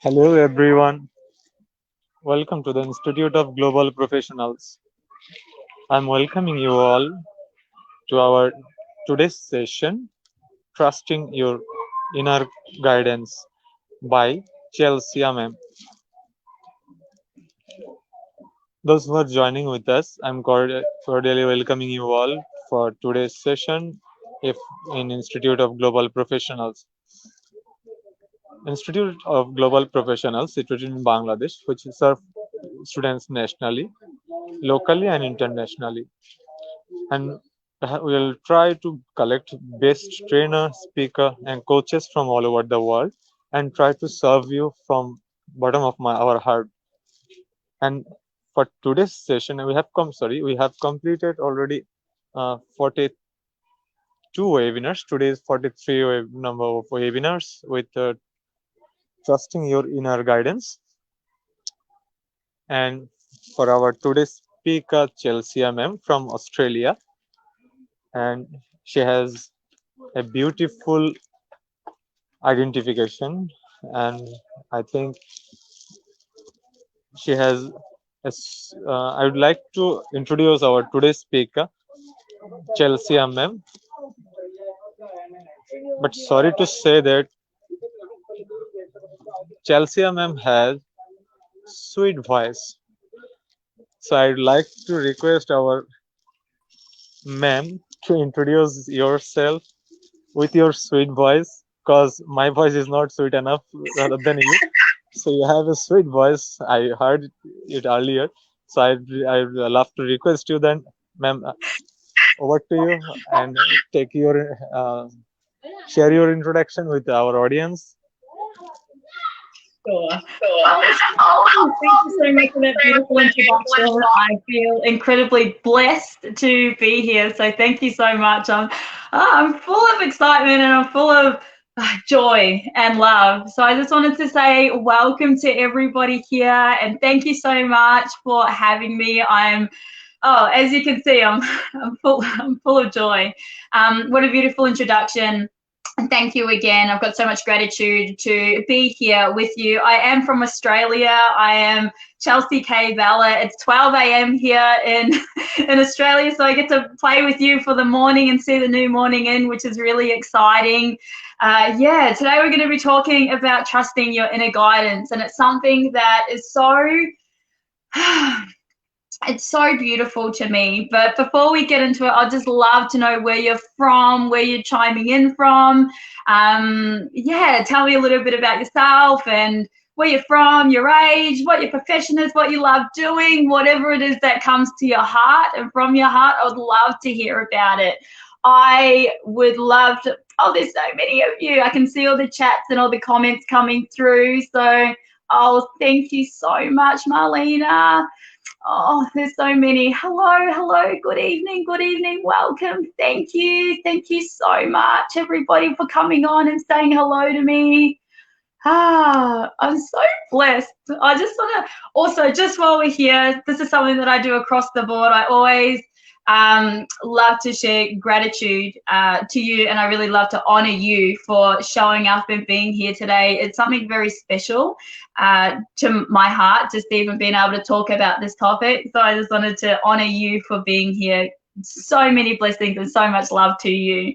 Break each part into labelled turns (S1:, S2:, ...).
S1: Hello everyone, welcome to the Institute of Global Professionals. I'm welcoming you all to our today's session, Trusting Your Inner Guidance by Chelsea ma'am. Those who are joining with us, I'm cordially welcoming you all for today's session if in Institute of Global Professionals. Institute of Global Professionals situated in Bangladesh, which serve students nationally, locally and internationally. And we'll try to collect best trainer, speaker, and coaches from all over the world and try to serve you from bottom of our heart. And for today's session, we have completed already 42 webinars. Today is 43 number of webinars with trusting your inner guidance. And for our today's speaker, Chelsea ma'am from Australia, and she has a beautiful identification, and I think she has I would like to introduce our today's speaker, Chelsea ma'am, but sorry to say that Chelsea ma'am has sweet voice, so I'd like to request our ma'am to introduce yourself with your sweet voice, because my voice is not sweet enough rather than you. So you have a sweet voice. I heard it earlier. So I'd love to request you then, ma'am, over to you and take your share your introduction with our audience.
S2: Sure. Thank you so much for that beautiful introduction. I feel incredibly blessed to be here. So thank you so much. I'm full of excitement and I'm full of joy and love. So I just wanted to say welcome to everybody here and thank you so much for having me. As you can see, I'm full of joy. What a beautiful introduction. And thank you again. I've got so much gratitude to be here with you. I am from Australia. I am Chelsea K. Bella. It's 12 a.m. here in Australia, so I get to play with you for the morning and see the new morning in, which is really exciting. Today we're going to be talking about trusting your inner guidance, and it's something that is so... It's so beautiful to me. But before we get into it, I'd just love to know where you're from, where you're chiming in from. Tell me a little bit about yourself and where you're from, your age, what your profession is, what you love doing, whatever it is that comes to your heart and from your heart. I would love to hear about it. I would love to... Oh, there's so many of you. I can see all the chats and all the comments coming through. So, thank you so much, Marlena. Oh, there's so many. Hello, good evening, welcome. Thank you so much, everybody, for coming on and saying hello to me. I'm so blessed. I just want to also, just while we're here, this is something that I do across the board. I always love to share gratitude to you, and I really love to honor you for showing up and being here today. It's something very special to my heart, just even being able to talk about this topic. So I just wanted to honor you for being here. So many blessings and so much love to you.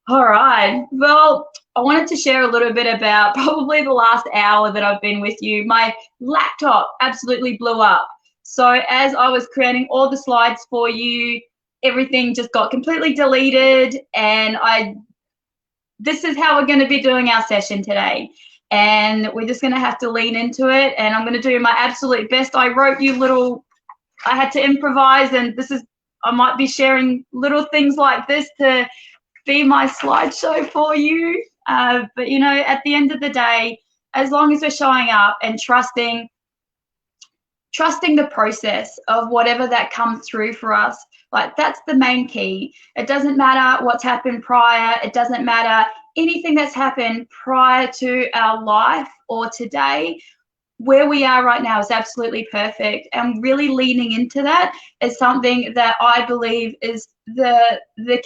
S2: All right. Well, I wanted to share a little bit about probably the last hour that I've been with you. My laptop absolutely blew up. So as I was creating all the slides for you, everything just got completely deleted, and this is how we're going to be doing our session today. And we're just going to have to lean into it, and I'm going to do my absolute best. I had to improvise, and I might be sharing little things like this to be my slideshow for you. But, you know, at the end of the day, as long as we're showing up and trusting the process of whatever that comes through for us. Like, that's the main key. It doesn't matter what's happened prior. It doesn't matter anything that's happened prior to our life or today. Where we are right now is absolutely perfect, and really leaning into that is something that I believe is the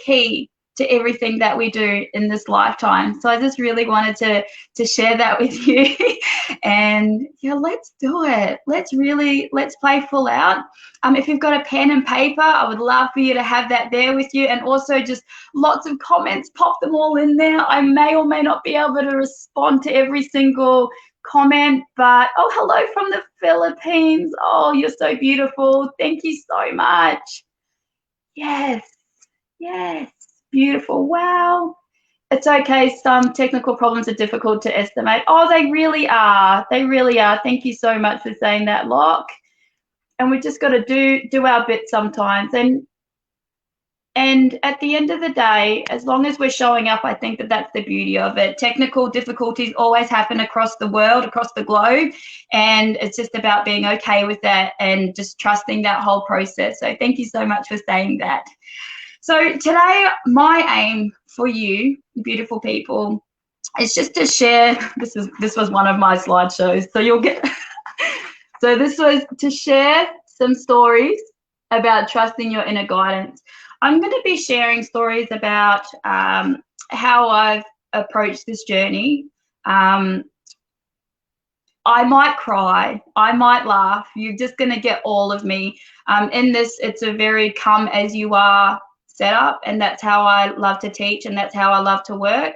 S2: key to everything that we do in this lifetime. So I just really wanted to share that with you. And yeah, let's do it. Let's play full out. If you've got a pen and paper, I would love for you to have that there with you, and also just lots of comments, pop them all in there. I may or may not be able to respond to every single comment, but oh, hello from the Philippines. Oh, you're so beautiful. Thank you so much. Yes, beautiful. Wow. It's okay. Some technical problems are difficult to estimate. Oh, they really are. They really are. Thank you so much for saying that, Locke. And we just got to do our bit sometimes. And at the end of the day, as long as we're showing up, I think that that's the beauty of it. Technical difficulties always happen across the world, across the globe, and it's just about being okay with that and just trusting that whole process. So thank you so much for saying that. So today, my aim for you, beautiful people, is just to share. This was one of my slideshows, so you'll get. So this was to share some stories about trusting your inner guidance. I'm going to be sharing stories about how I've approached this journey. I might cry, I might laugh. You're just going to get all of me. In this, it's a very come as you are setup, and that's how I love to teach, and that's how I love to work.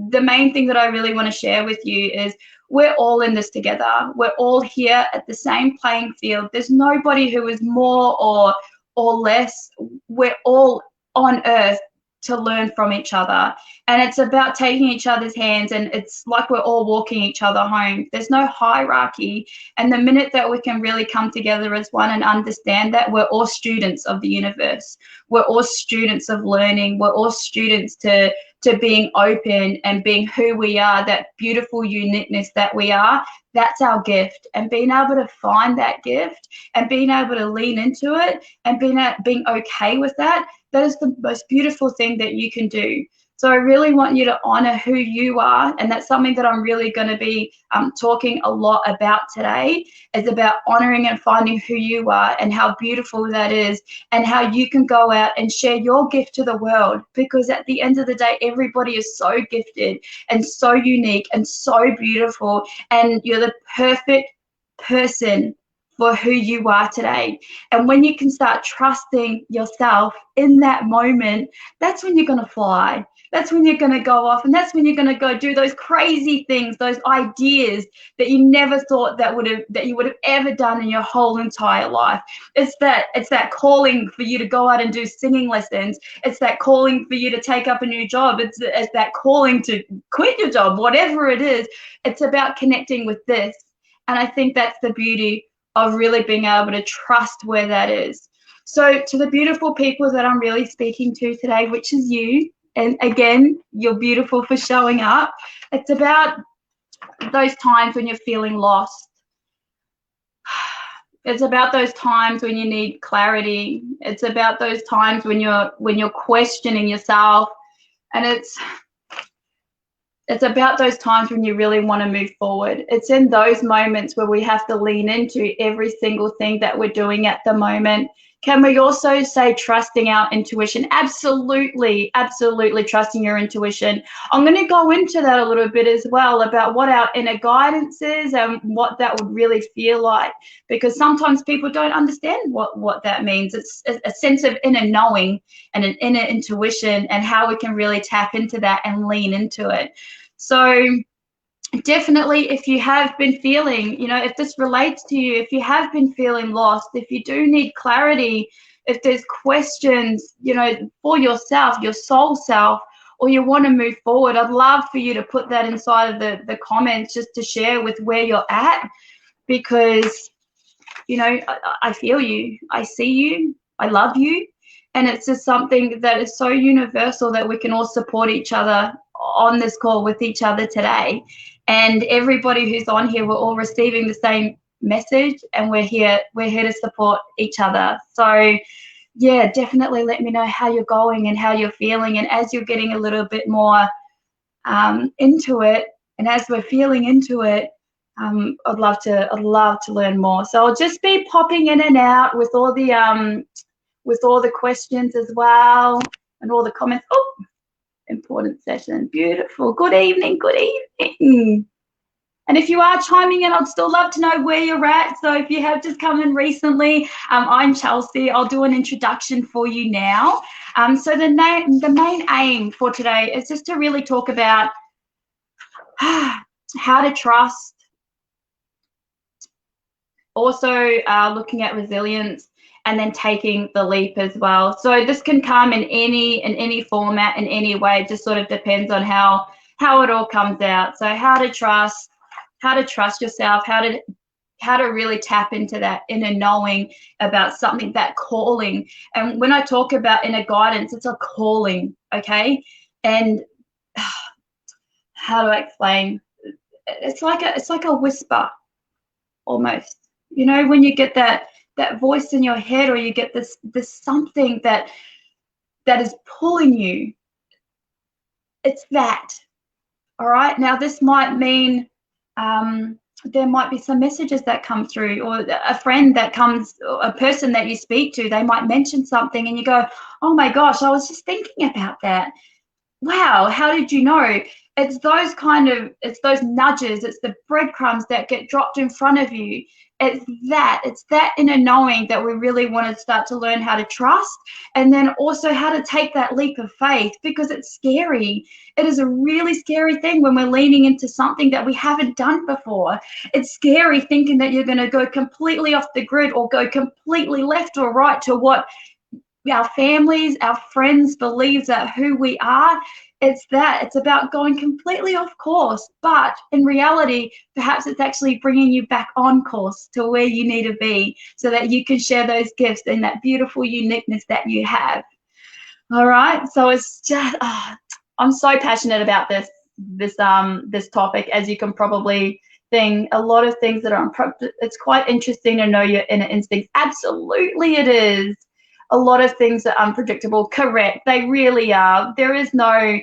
S2: The main thing that I really want to share with you is we're all in this together. We're all here at the same playing field. There's nobody who is more or less. We're all on earth to learn from each other, and it's about taking each other's hands, and it's like we're all walking each other home. There's no hierarchy, and the minute that we can really come together as one and understand that we're all students of the universe, we're all students of learning, we're all students to being open and being who we are, that beautiful uniqueness that we are. That's our gift, and being able to find that gift and being able to lean into it and being okay with that, that is the most beautiful thing that you can do. So I really want you to honor who you are, and that's something that I'm really going to be talking a lot about today, is about honoring and finding who you are and how beautiful that is, and how you can go out and share your gift to the world, because at the end of the day, everybody is so gifted and so unique and so beautiful, and you're the perfect person for who you are today. And when you can start trusting yourself in that moment, that's when you're going to fly. That's when you're going to go off, and that's when you're going to go do those crazy things, those ideas that you never thought that you would have ever done in your whole entire life. It's that calling for you to go out and do singing lessons. It's that calling for you to take up a new job. It's that calling to quit your job, whatever it is. It's about connecting with this. And I think that's the beauty of really being able to trust where that is. So to the beautiful people that I'm really speaking to today, which is you, and again, you're beautiful for showing up. It's about those times when you're feeling lost. It's about those times when you need clarity. It's about those times when you're questioning yourself, and it's about those times when you really want to move forward. It's in those moments where we have to lean into every single thing that we're doing at the moment. Can we also say trusting our intuition? Absolutely, absolutely trusting your intuition. I'm going to go into that a little bit as well, about what our inner guidance is and what that would really feel like, because sometimes people don't understand what that means. It's a sense of inner knowing and an inner intuition, and how we can really tap into that and lean into it. So definitely, if you have been feeling, if this relates to you, if you have been feeling lost, if you do need clarity, if there's questions, for yourself, your soul self, or you want to move forward, I'd love for you to put that inside of the comments, just to share with where you're at, because, I feel you, I see you, I love you. And it's just something that is so universal that we can all support each other on this call with each other today. And everybody who's on here, we're all receiving the same message, and we're here to support each other. So yeah, definitely let me know how you're going and how you're feeling. And as you're getting a little bit more into it, and as we're feeling into it, I'd love to learn more. So I'll just be popping in and out with all the questions as well, and all the comments. Oh, important session, beautiful. Good evening, good evening. And if you are chiming in, I'd still love to know where you're at. So if you have just come in recently, I'm Chelsea. I'll do an introduction for you now. So the main aim for today is just to really talk about how to trust, also looking at resilience, and then taking the leap as well. So this can come in any format, in any way. It just sort of depends on how it all comes out. So how to trust yourself, how to really tap into that inner knowing about something, that calling. And when I talk about inner guidance, it's a calling, okay? And how do I explain? It's like a whisper, almost. You know, when you get that voice in your head, or you get this something that is pulling you. It's that. All right. Now this might mean there might be some messages that come through, or a friend that comes, or a person that you speak to, they might mention something and you go, oh my gosh, I was just thinking about that. Wow, how did you know? It's those nudges, it's the breadcrumbs that get dropped in front of you. It's that inner knowing that we really want to start to learn how to trust, and then also how to take that leap of faith, because it's scary. It is a really scary thing when we're leaning into something that we haven't done before. It's scary thinking that you're going to go completely off the grid, or go completely left or right to what our families, our friends believe that who we are. It's about going completely off course, but in reality, perhaps it's actually bringing you back on course to where you need to be, so that you can share those gifts and that beautiful uniqueness that you have. All right, so it's just I'm so passionate about this topic, as you can probably think. A lot of things that are it's quite interesting to know your inner instincts. Absolutely, it is. A lot of things are unpredictable. Correct, they really are. There is no,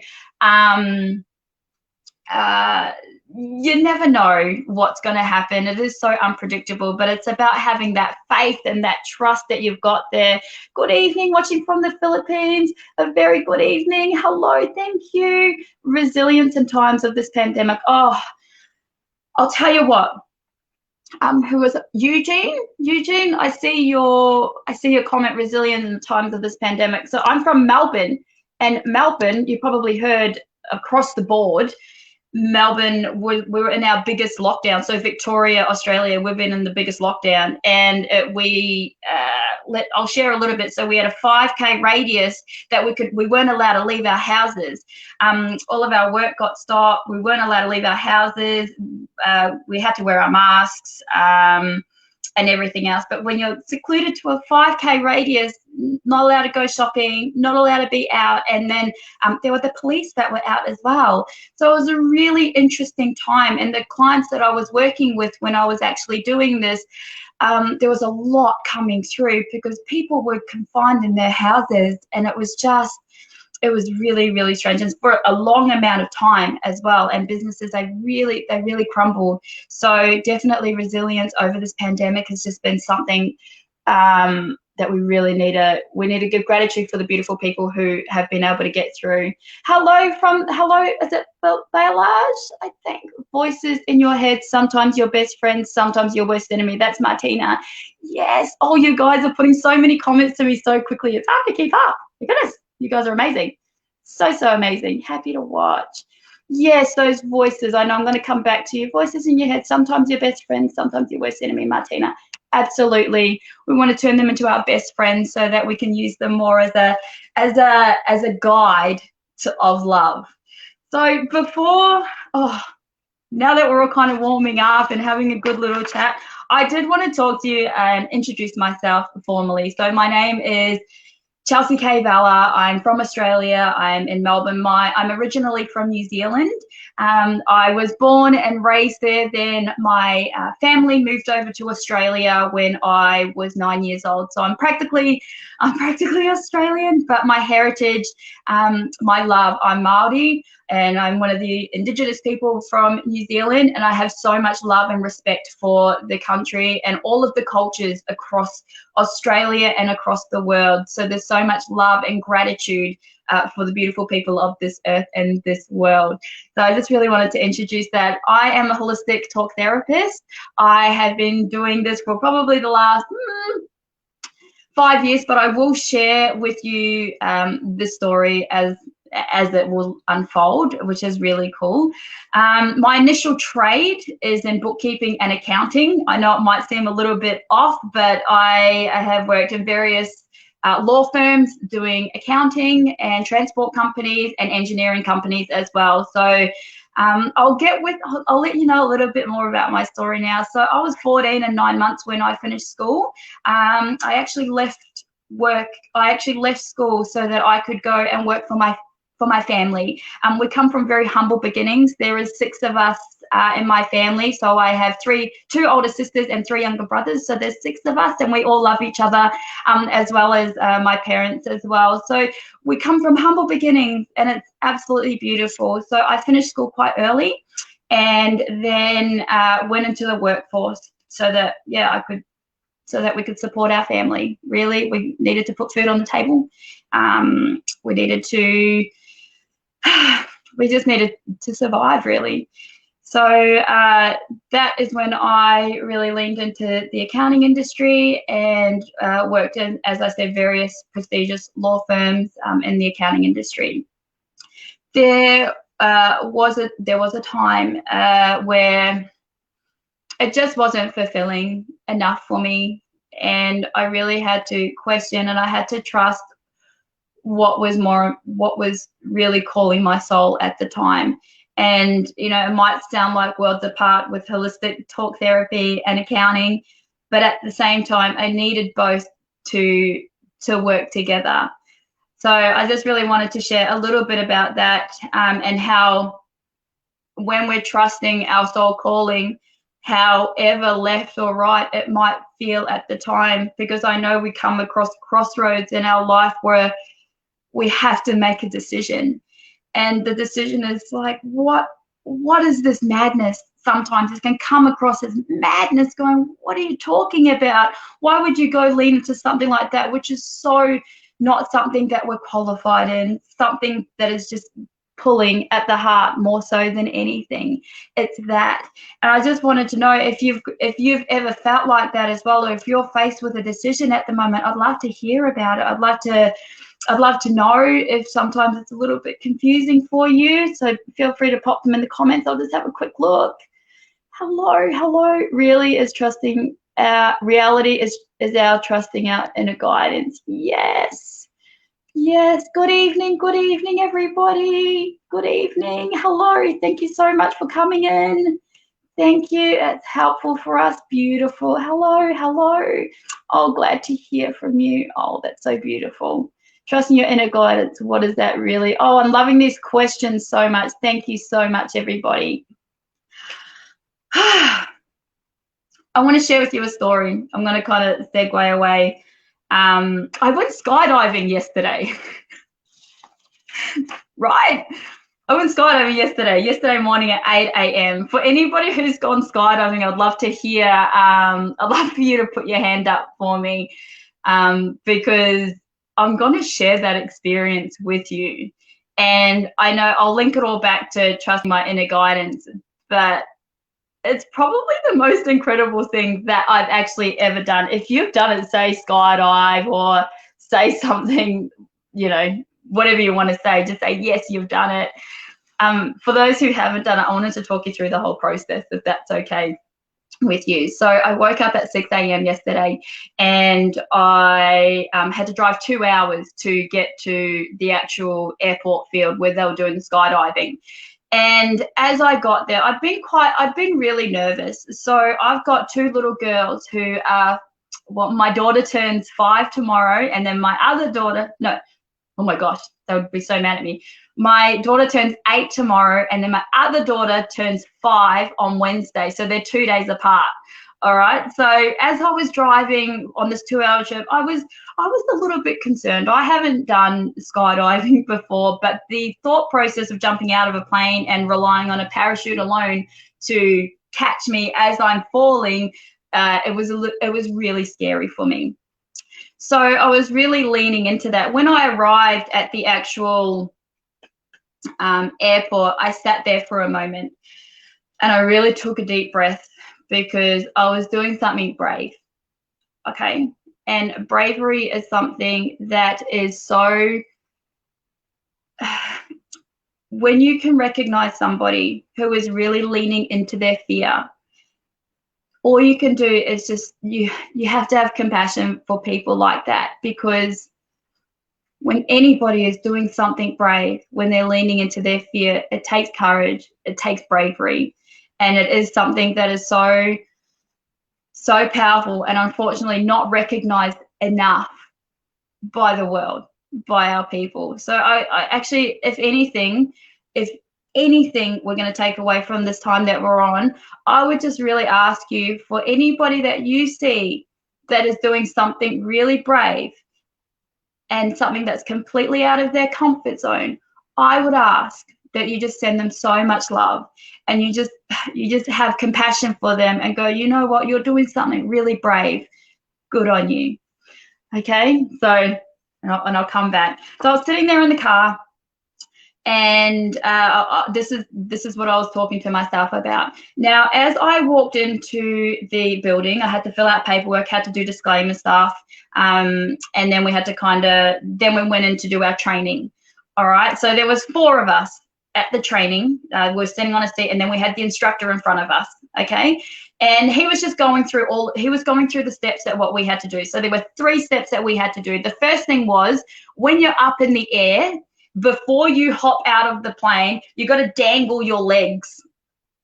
S2: you never know what's going to happen. It is so unpredictable, but it's about having that faith and that trust that you've got there. Good evening, watching from the Philippines. A very good evening. Hello, thank you. Resilience in times of this pandemic. Oh, I'll tell you what. Who was it? Eugene? Eugene, I see your comment, resilience in times of this pandemic. So I'm from Melbourne, and Melbourne, you probably heard across the board, Melbourne, we were in our biggest lockdown. So Victoria, Australia, we've been in the biggest lockdown, and I'll share a little bit. So we had a 5K radius that we weren't allowed to leave our houses. All of our work got stopped. We weren't allowed to leave our houses. We had to wear our masks and everything else. But when you're secluded to a 5K radius, not allowed to go shopping, not allowed to be out, and then there were the police that were out as well. So it was a really interesting time. And the clients that I was working with when I was actually doing this, there was a lot coming through, because people were confined in their houses, and it was really, really strange, and for a long amount of time as well. And businesses, they really crumbled. So definitely resilience over this pandemic has just been something that we really need to give gratitude for the beautiful people who have been able to get through. Hello, is it Bailage? I think. Voices in your head, sometimes your best friend, sometimes your worst enemy. That's Martina. Yes. Oh, you guys are putting so many comments to me so quickly. It's hard to keep up. My goodness, you guys are amazing. So amazing. Happy to watch. Yes, those voices. I know I'm going to come back to you. Voices in your head, sometimes your best friend, sometimes your worst enemy, Martina. Absolutely. We want to turn them into our best friends, so that we can use them more as a guide of love. So now that we're all kind of warming up and having a good little chat, I did want to talk to you and introduce myself formally. So my name is Chelsea K. Valla. I'm from Australia. I'm in Melbourne. I'm originally from New Zealand. I was born and raised there. Then my family moved over to Australia when I was 9 years old. So I'm practically Australian, but my heritage, my love, I'm Māori, and I'm one of the Indigenous people from New Zealand, and I have so much love and respect for the country and all of the cultures across Australia and across the world. So there's so much love and gratitude for the beautiful people of this earth and this world. So I just really wanted to introduce that. I am a holistic talk therapist. I have been doing this for probably the last 5 years, but I will share with you the story as it will unfold, which is really cool. My initial trade is in bookkeeping and accounting. I know it might seem a little bit off, but I have worked in various law firms doing accounting and transport companies and engineering companies as well. So I'll let you know a little bit more about my story now. So I was 14 and 9 months when I finished school. I actually left work. I actually left school so that I could go and work for my family. We come from very humble beginnings. There is 6 of us in my family. So I have 2 older sisters and 3 younger brothers. So there's 6 of us, and we all love each other, as well as my parents as well. So we come from humble beginnings, and it's absolutely beautiful. So I finished school quite early, and then went into the workforce so that we could support our family. Really, we needed to put food on the table. We just needed to survive, really. So that is when I really leaned into the accounting industry and worked in, as I said, various prestigious law firms in the accounting industry. There was a time where it just wasn't fulfilling enough for me, and I really had to question, and I had to trust what was really calling my soul at the time. And it might sound like worlds apart with holistic talk therapy and accounting, but at the same time I needed both to work together. So I just really wanted to share a little bit about that, and how when we're trusting our soul calling, however left or right it might feel at the time, because I know we come across crossroads in our life where we have to make a decision, and the decision is like, what is this madness? Sometimes it can come across as madness, going, what are you talking about? Why would you go lean into something like that, which is so not something that we're qualified in, something that is just pulling at the heart more so than anything. It's that. And I just wanted to know if you've ever felt like that as well, or if you're faced with a decision at the moment. I'd love to hear about it. I'd love to know if sometimes it's a little bit confusing for you. So feel free to pop them in the comments. I'll just have a quick look. Hello. Really is trusting reality is our trusting our inner guidance. Yes. Good evening, everybody. Good evening. Hello. Thank you so much for coming in. Thank you. It's helpful for us. Beautiful. Hello. Oh, glad to hear from you. Oh, that's so beautiful. Trusting your inner guidance. What is that really? Oh, I'm loving these questions so much. Thank you so much, everybody. I want to share with you a story. I'm going to kind of segue away. I went skydiving yesterday. Right? I went skydiving yesterday morning at 8 a.m. For anybody who's gone skydiving, I'd love to hear, I'd love for you to put your hand up for me, because I'm going to share that experience with you. And I know I'll link it all back to trusting my inner guidance, but it's probably the most incredible thing that I've actually ever done. If you've done it, say skydive or say something, whatever you want to say, just say, yes, you've done it. For those who haven't done it, I wanted to talk you through the whole process, if that's okay with you. So I woke up at 6 a.m. yesterday, and I had to drive 2 hours to get to the actual airport field where they were doing the skydiving. And as I got there, I've been really nervous. So I've got 2 little girls who are well, my daughter turns 5 tomorrow, and then my other daughter, no, oh my gosh, they would be so mad at me. My daughter turns 8 tomorrow, and then my other daughter turns 5 on Wednesday. So they're 2 days apart. All right. So as I was driving on this 2-hour trip, I was a little bit concerned. I haven't done skydiving before, but the thought process of jumping out of a plane and relying on a parachute alone to catch me as I'm falling, it was really scary for me. So I was really leaning into that. When I arrived at the actual airport, I sat there for a moment and I really took a deep breath because I was doing something brave. Okay. And bravery is something that is so, when you can recognize somebody who is really leaning into their fear, all you can do is just, you have to have compassion for people like that, because when anybody is doing something brave, when they're leaning into their fear, it takes courage, it takes bravery, and it is something that is so, so powerful and unfortunately not recognized enough by the world, by our people. So I actually, if anything we're going to take away from this time that we're on, I would just really ask you, for anybody that you see that is doing something really brave and something that's completely out of their comfort zone, I would ask that you just send them so much love, and you just have compassion for them and go, you know what, you're doing something really brave. Good on you. Okay, so, and I'll come back. So I was sitting there in the car, and this is what I was talking to myself about. Now, as I walked into the building, I had to fill out paperwork, had to do disclaimer stuff, and then we had to then we went in to do our training. All right, so there was 4 of us at the training. We were sitting on a seat, and then we had the instructor in front of us. Okay, and he was just going through the steps that what we had to do. So there were 3 steps that we had to do. The first thing was, when you're up in the air, before you hop out of the plane, you got to dangle your legs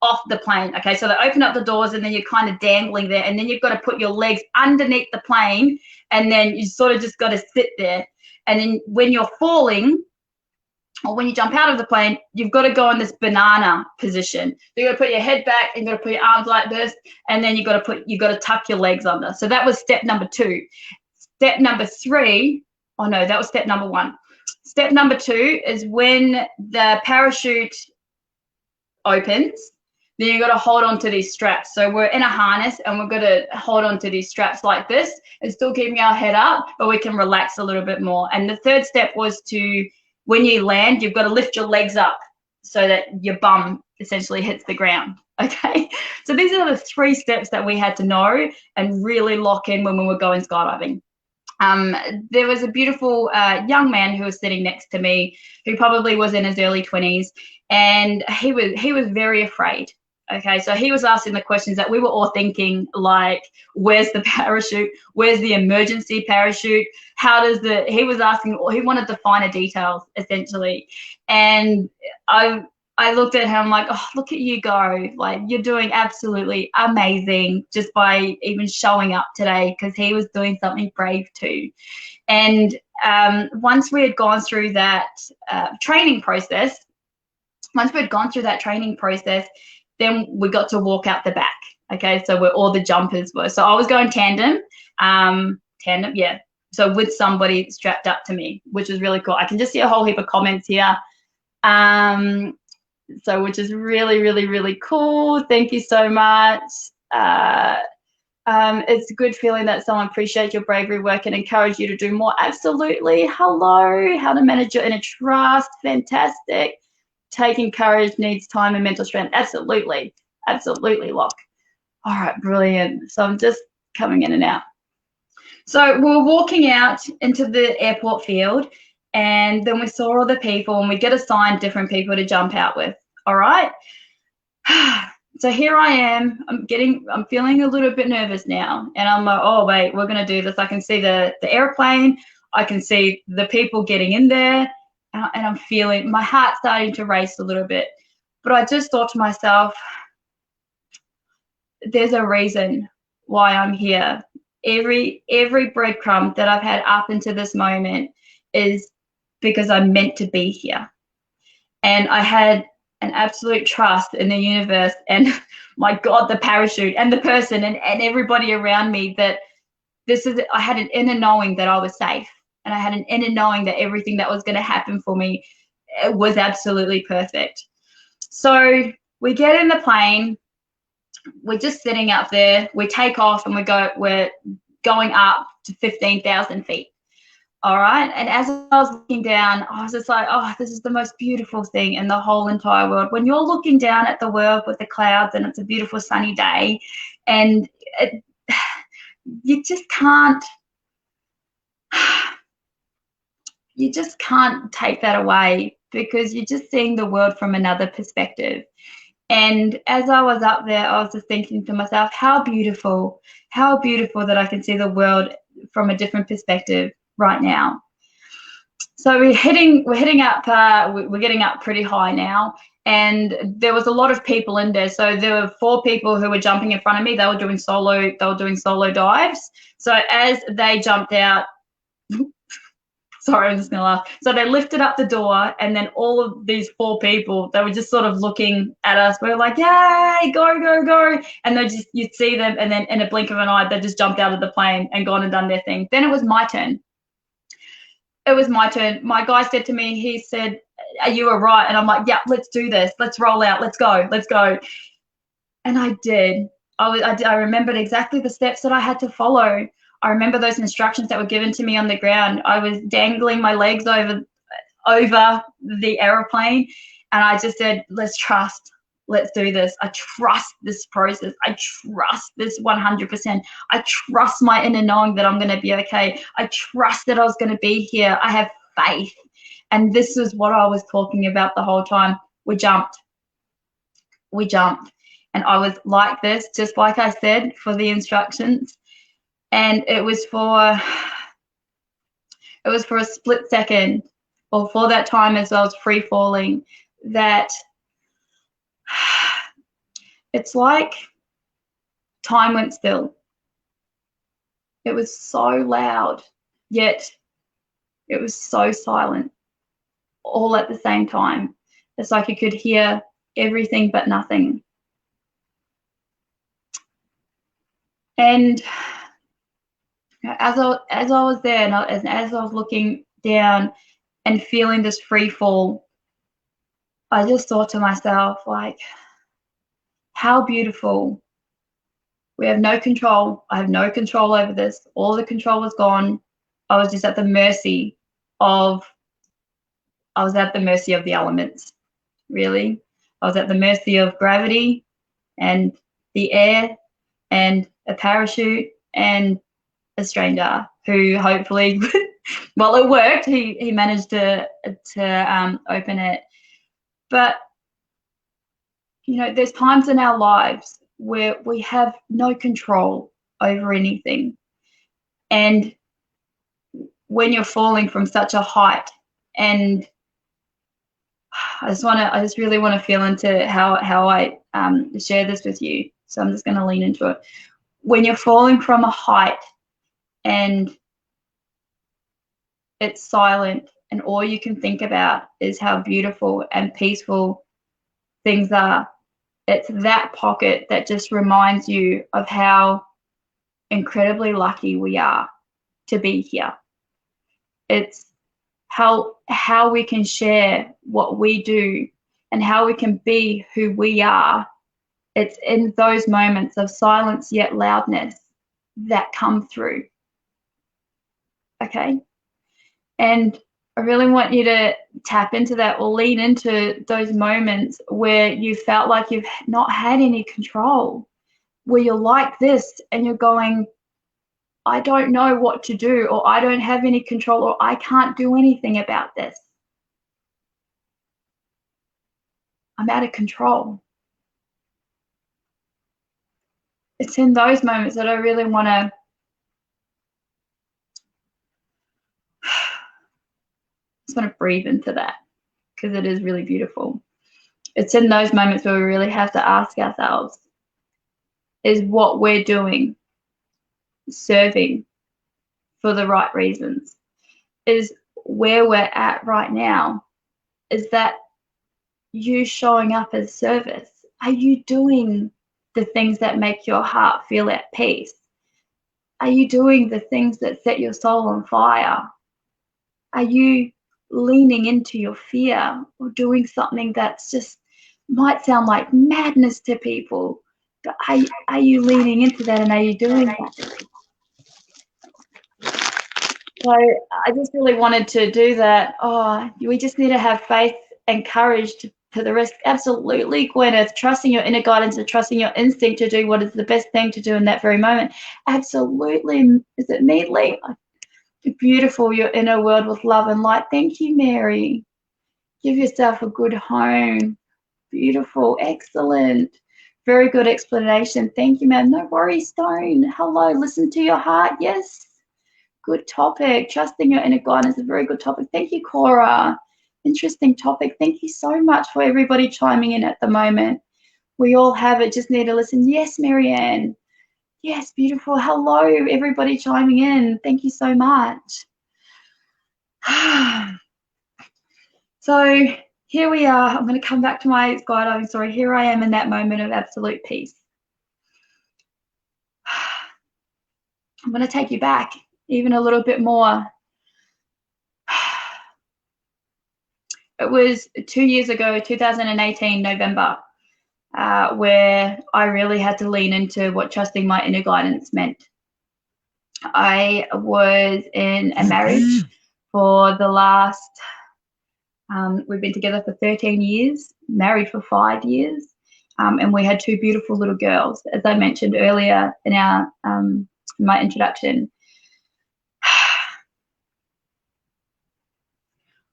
S2: off the plane. Okay, so they open up the doors, and then you're kind of dangling there, and then you've got to put your legs underneath the plane, and then you sort of just got to sit there. And then when you're falling, or when you jump out of the plane, you've got to go in this banana position. So you got to put your head back, and you got to put your arms like this, and then you got to tuck your legs under. So that was step number 2. Step number 3, oh no, that was step number 1. Step number 2 is when the parachute opens, then you got to hold on to these straps. So we're in a harness, and we're going to hold on to these straps like this, and still keeping our head up, but we can relax a little bit more. And the 3rd step was when you land, you've got to lift your legs up so that your bum essentially hits the ground. Okay, so these are the 3 steps that we had to know and really lock in when we were going skydiving. There was a beautiful young man who was sitting next to me, who probably was in his early 20s, and he was very afraid. Okay, so he was asking the questions that we were all thinking, like, where's the parachute? Where's the emergency parachute? He was asking, he wanted the finer details, essentially. And I looked at him like, oh, look at you go. Like, you're doing absolutely amazing just by even showing up today, because he was doing something brave too. And once we had gone through that training process, then we got to walk out the back. Okay, so where all the jumpers were. So I was going tandem, yeah. So with somebody strapped up to me, which was really cool. I can just see a whole heap of comments here. So which is really, really, really cool. Thank you so much. It's a good feeling that someone appreciates your bravery work and encourage you to do more. Absolutely. Hello. How to manage your inner trust. Fantastic. Taking courage needs time and mental strength. Absolutely. Absolutely, Locke. All right, brilliant. So I'm just coming in and out. So we're walking out into the airport field, and then we saw all the people, and we get assigned different people to jump out with. All right. So here I am. I'm feeling a little bit nervous now, and I'm like, oh wait, we're gonna do this. I can see the airplane. I can see the people getting in there, and I'm feeling my heart starting to race a little bit. But I just thought to myself, there's a reason why I'm here. Every breadcrumb that I've had up until this moment is because I'm meant to be here. And I had an absolute trust in the universe and my God, the parachute and the person and everybody around me that I had an inner knowing that I was safe. And I had an inner knowing that everything that was going to happen for me was absolutely perfect. So we get in the plane, we're just sitting up there, we take off and we're going up to 15,000 feet. All right. And as I was looking down, I was just like, oh, this is the most beautiful thing in the whole entire world. When you're looking down at the world with the clouds and it's a beautiful sunny day, and you just can't take that away, because you're just seeing the world from another perspective. And as I was up there, I was just thinking to myself, how beautiful that I can see the world from a different perspective right now. So we're heading up, we're getting up pretty high now, and there was a lot of people in there. So there were 4 people who were jumping in front of me. They were doing solo dives. So as they jumped out, sorry, I'm just gonna laugh. So they lifted up the door, and then all of these 4 people, they were just sort of looking at us. We were like, yay, go, go, go. And you'd see them, and then in a blink of an eye, they just jumped out of the plane and gone and done their thing. Then it was my turn. My guy said to me, he said, are you all right? And I'm like, yeah, let's do this. Let's roll out. Let's go. And I did. I remembered exactly the steps that I had to follow. I remember those instructions that were given to me on the ground. I was dangling my legs over the aeroplane, and I just said, let's trust. Let's do this. I trust this process. I trust this 100%. I trust my inner knowing that I'm going to be okay. I trust that I was going to be here. I have faith. And this is what I was talking about the whole time. We jumped. And I was like this, just like I said, for the instructions. And it was for a split second, or for that time as I was free falling, that it's like time went still. It was so loud, yet it was so silent, all at the same time. It's like you could hear everything but nothing. And as I was there, and as I was looking down and feeling this free fall, I just thought to myself, like, how beautiful. We have no control. I have no control over this. All the control was gone. I was just at the mercy of the elements, really. I was at the mercy of gravity and the air and a parachute and a stranger who hopefully, well, it worked. He managed to open it. But, you know, there's times in our lives where we have no control over anything. And when you're falling from such a height, and I just really want to feel into how I share this with you. So I'm just going to lean into it. When you're falling from a height and it's silent, and all you can think about is how beautiful and peaceful things are, it's that pocket that just reminds you of how incredibly lucky we are to be here. It's how we can share what we do and how we can be who we are. It's in those moments of silence yet loudness that come through. Okay? And I really want you to tap into that, or lean into those moments where you felt like you've not had any control, where you're like this and you're going, I don't know what to do, or I don't have any control, or I can't do anything about this. I'm out of control. It's in those moments that I really want to breathe into that, because it is really beautiful. It's in those moments where we really have to ask ourselves, is what we're doing serving for the right reasons. Is where we're at right now, is that you showing up as service? Are you doing the things that make your heart feel at peace? Are you doing the things that set your soul on fire? Are you leaning into your fear or doing something that's just might sound like madness to people, but are you leaning into that, and are you doing that? So I just really wanted to do that. Oh, we just need to have faith and courage to the risk. Absolutely, Gwyneth, trusting your inner guidance and trusting your instinct to do what is the best thing to do in that very moment. Absolutely. Is it Meadley? Beautiful, your inner world with love and light. Thank you, Mary. Give yourself a good home. Beautiful, excellent. Very good explanation. Thank you, ma'am. No worries, Stone. Hello, listen to your heart. Yes. Good topic. Trusting your inner guidance is a very good topic. Thank you, Cora. Interesting topic. Thank you so much for everybody chiming in at the moment. We all have it. Just need to listen. Yes, Marianne. Yes, beautiful. Hello, everybody chiming in. Thank you so much. So here we are. I'm going to come back to my skydiving story. Here I am in that moment of absolute peace. I'm going to take you back even a little bit more. It was 2 years ago, 2018, November, where I really had to lean into what trusting my inner guidance meant. I was in a marriage for the last, we've been together for 13 years, married for 5 years, and we had 2 beautiful little girls, as I mentioned earlier in our my introduction.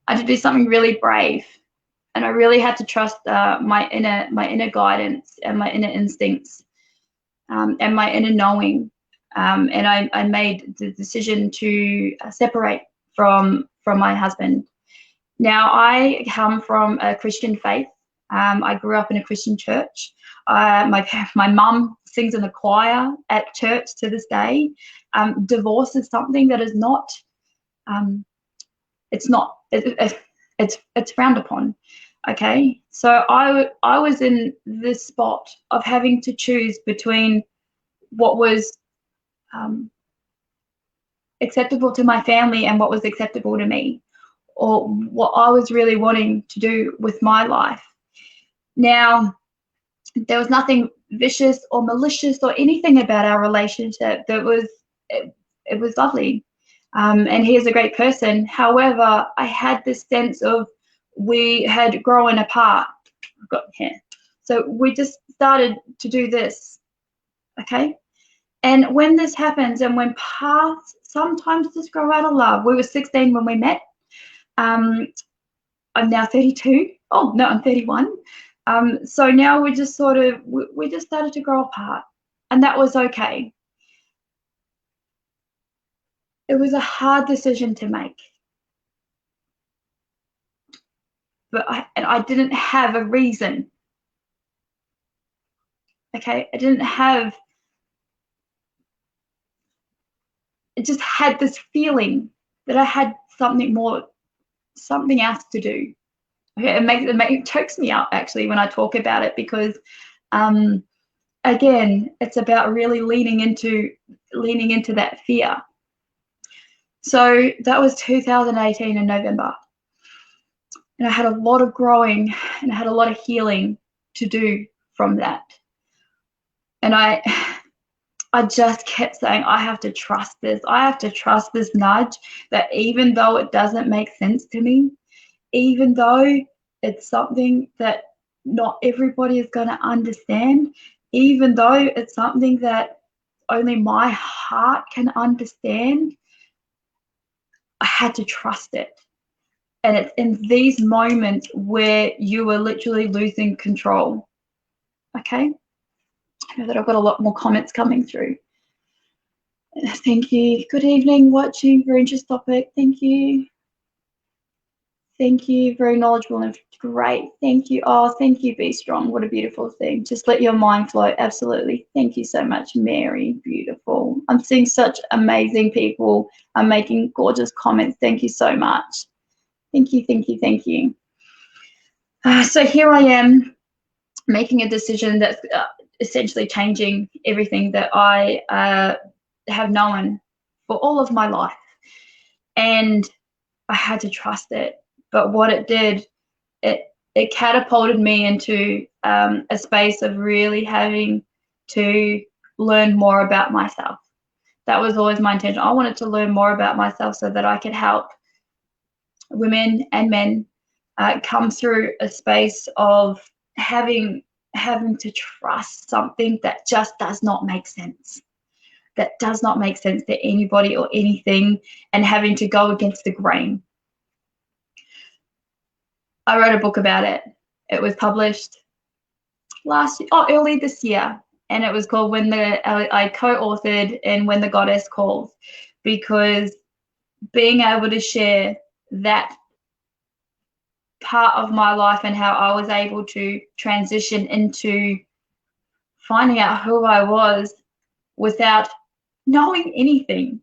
S2: I had to do something really brave, and I really had to trust my inner guidance and my inner instincts, and my inner knowing. And I made the decision to separate from my husband. Now, I come from a Christian faith. I grew up in a Christian church. My mum sings in the choir at church to this day. Divorce is something that is not. It's frowned upon. Okay, so I was in this spot of having to choose between what was acceptable to my family and what was acceptable to me, or what I was really wanting to do with my life. Now, there was nothing vicious or malicious or anything about our relationship. It was lovely. And he is a great person. However, I had this sense of we had grown apart. I've got here. So we just started to do this, okay? And when this happens and when paths sometimes just grow out of love, we were 16 when we met. I'm now 32. Oh, no, I'm 31. So now we just we just started to grow apart, and that was okay. It was a hard decision to make, but I didn't have a reason. Okay, I just had this feeling that I had something else to do. Okay, it chokes me up actually when I talk about it, because again, it's about really leaning into that fear. So that was 2018 in November. And I had a lot of growing and I had a lot of healing to do from that. And I just kept saying, I have to trust this. I have to trust this nudge, that even though it doesn't make sense to me, even though it's something that not everybody is going to understand, even though it's something that only my heart can understand, I had to trust it. And it's in these moments where you are literally losing control. Okay? I know that I've got a lot more comments coming through. Thank you. Good evening, watching. Very interesting topic. Thank you. Thank you. Very knowledgeable and Great. Thank you. Oh, thank you. Be strong. What a beautiful thing. Just let your mind flow. Absolutely. Thank you so much, Mary. Beautiful. I'm seeing such amazing people. I'm making gorgeous comments. Thank you so much. Thank you. Thank you. Thank you. So here I am making a decision that's essentially changing everything that I have known for all of my life. And I had to trust it. But what it did, it catapulted me into a space of really having to learn more about myself. That was always my intention. I wanted to learn more about myself so that I could help women and men come through a space of having to trust something that just does not make sense. That does not make sense to anybody or anything, and having to go against the grain. I wrote a book about it. It was published early this year, and it was called I co-authored in When the Goddess Calls, because being able to share that part of my life and how I was able to transition into finding out who I was without knowing anything.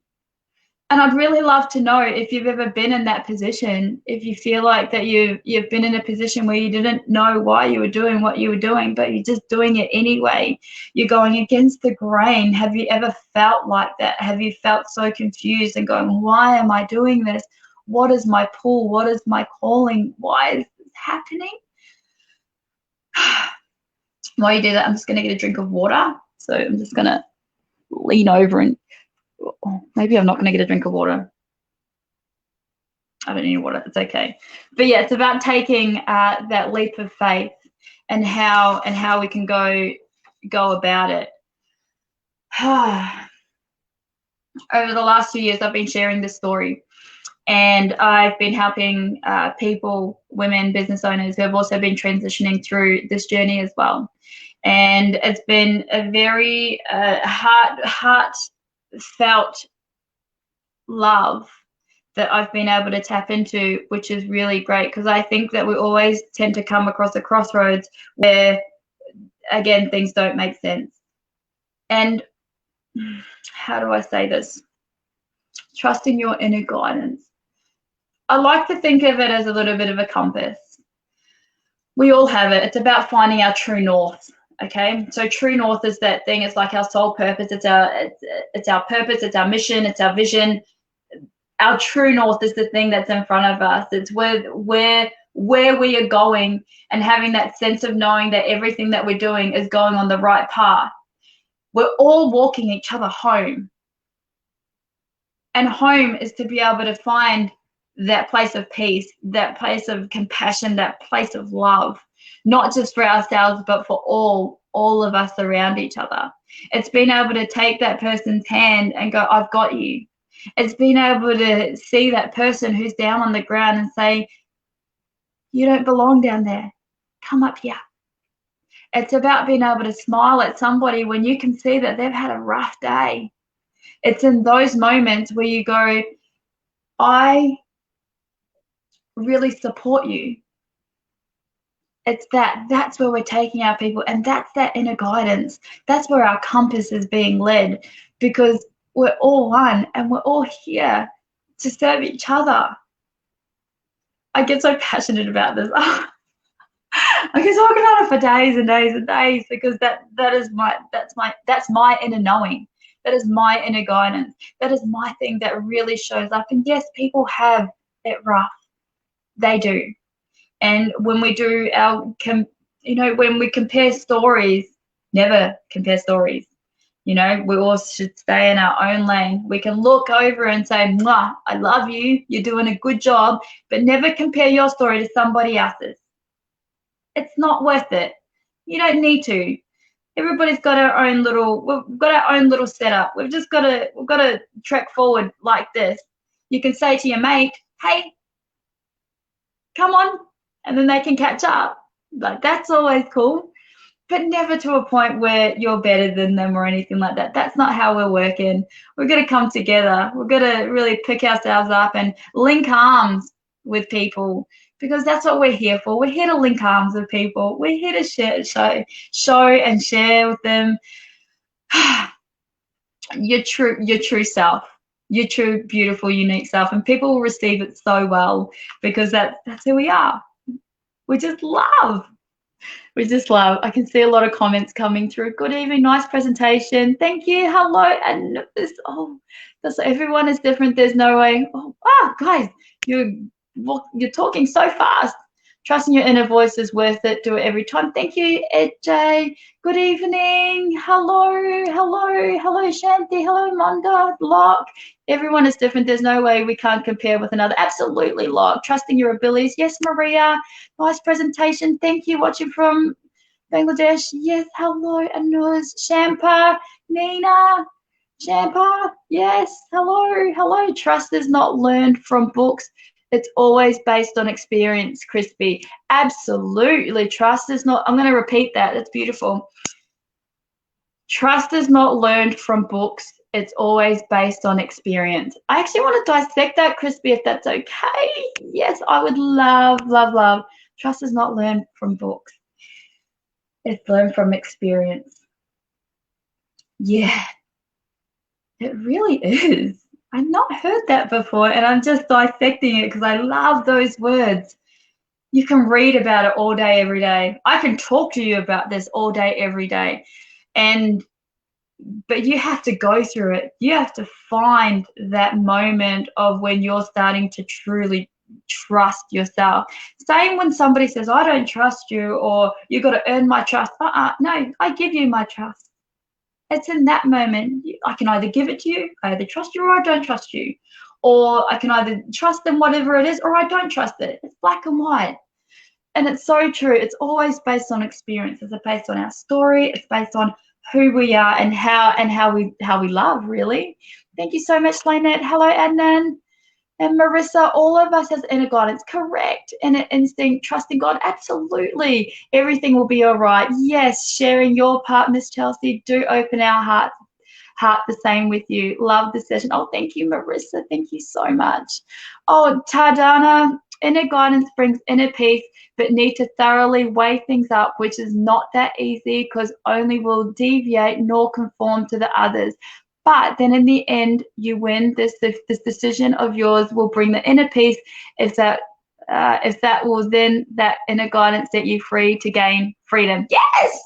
S2: And I'd really love to know if you've ever been in that position, if you feel like that you've been in a position where you didn't know why you were doing what you were doing, but you're just doing it anyway. You're going against the grain. Have you ever felt like that? Have you felt so confused and going, why am I doing this? What is my pull? What is my calling? Why is this happening? While you do that, I'm just going to get a drink of water. So I'm just going to lean over and maybe I'm not going to get a drink of water. I don't need water. It's okay. But yeah, it's about taking that leap of faith and how we can go about it. Over the last 2 years, I've been sharing this story, and I've been helping people, women, business owners who have also been transitioning through this journey as well. And it's been a very heartfelt love that I've been able to tap into, which is really great, because I think that we always tend to come across a crossroads where, again, things don't make sense. And how do I say this? Trusting your inner guidance. I like to think of it as a little bit of a compass. We all have it. It's about finding our true north. Okay, so true north is that thing. It's like our soul purpose. It's our purpose. It's our mission. It's our vision. Our true north is the thing that's in front of us. It's where we are going, and having that sense of knowing that everything that we're doing is going on the right path. We're all walking each other home. And home is to be able to find that place of peace, that place of compassion, that place of love, not just for ourselves, but for all of us around each other. It's being able to take that person's hand and go, I've got you. It's being able to see that person who's down on the ground and say, you don't belong down there. Come up here. It's about being able to smile at somebody when you can see that they've had a rough day. It's in those moments where you go, I really support you. It's that's where we're taking our people, and that's that inner guidance. That's where our compass is being led, because we're all one and we're all here to serve each other. I get so passionate about this. I can talk about it for days and days and days, because that's my inner knowing. That is my inner guidance. That is my thing that really shows up. And yes, people have it rough. They do. And when we do when we compare stories, never compare stories. We all should stay in our own lane. We can look over and say, mwah, I love you. You're doing a good job, but never compare your story to somebody else's. It's not worth it. You don't need to. Everybody's got we've got our own little setup. We've got to trek forward like this. You can say to your mate, hey, come on, and then they can catch up. Like, that's always cool, but never to a point where you're better than them or anything like that. That's not how we're working. We're going to come together. We're going to really pick ourselves up and link arms with people because that's what we're here for. We're here to link arms with people. We're here to show and share with them your true self, your true, beautiful, unique self, and people will receive it so well because that's who we are. We just love. We just love. I can see a lot of comments coming through. Good evening, nice presentation. Thank you. Hello, and this. Oh, that's everyone is different. There's no way. Oh, wow, guys, you're talking so fast. Trusting your inner voice is worth it. Do it every time. Thank you, Ed J. Good evening. Hello, hello, hello, Shanti. Hello, Monda. Locke. Everyone is different. There's no way we can't compare with another. Absolutely, Locke. Trusting your abilities. Yes, Maria. Nice presentation. Thank you. Watching from Bangladesh. Yes, hello, Anuz. Shampa. Nina. Shampa. Yes, hello, hello. Trust is not learned from books. It's always based on experience, Crispy. Absolutely. Trust is not, I'm going to repeat that. That's beautiful. Trust is not learned from books. It's always based on experience. I actually want to dissect that, Crispy, if that's okay. Yes, I would love, love, love. Trust is not learned from books. It's learned from experience. Yeah, it really is. I've not heard that before, and I'm just dissecting it because I love those words. You can read about it all day, every day. I can talk to you about this all day, every day. But you have to go through it. You have to find that moment of when you're starting to truly trust yourself. Same when somebody says, I don't trust you, or you got to earn my trust. No, I give you my trust. It's in that moment. I can either give it to you, I either trust you or I don't trust you. Or I can either trust them, whatever it is, or I don't trust it. It's black and white. And it's so true. It's always based on experience. It's based on our story. It's based on who we are and how we love, really. Thank you so much, Lynette. Hello, Adnan. And Marissa, all of us has inner guidance, correct? Inner instinct, trusting God, absolutely. Everything will be all right. Yes, sharing your part, Miss Chelsea. Do open our heart the same with you. Love the session. Oh, thank you, Marissa. Thank you so much. Oh, Tardana, inner guidance brings inner peace, but need to thoroughly weigh things up, which is not that easy because only will deviate nor conform to the others. But then in the end, you win. This decision of yours will bring the inner peace. If that will then that inner guidance set you free to gain freedom. Yes.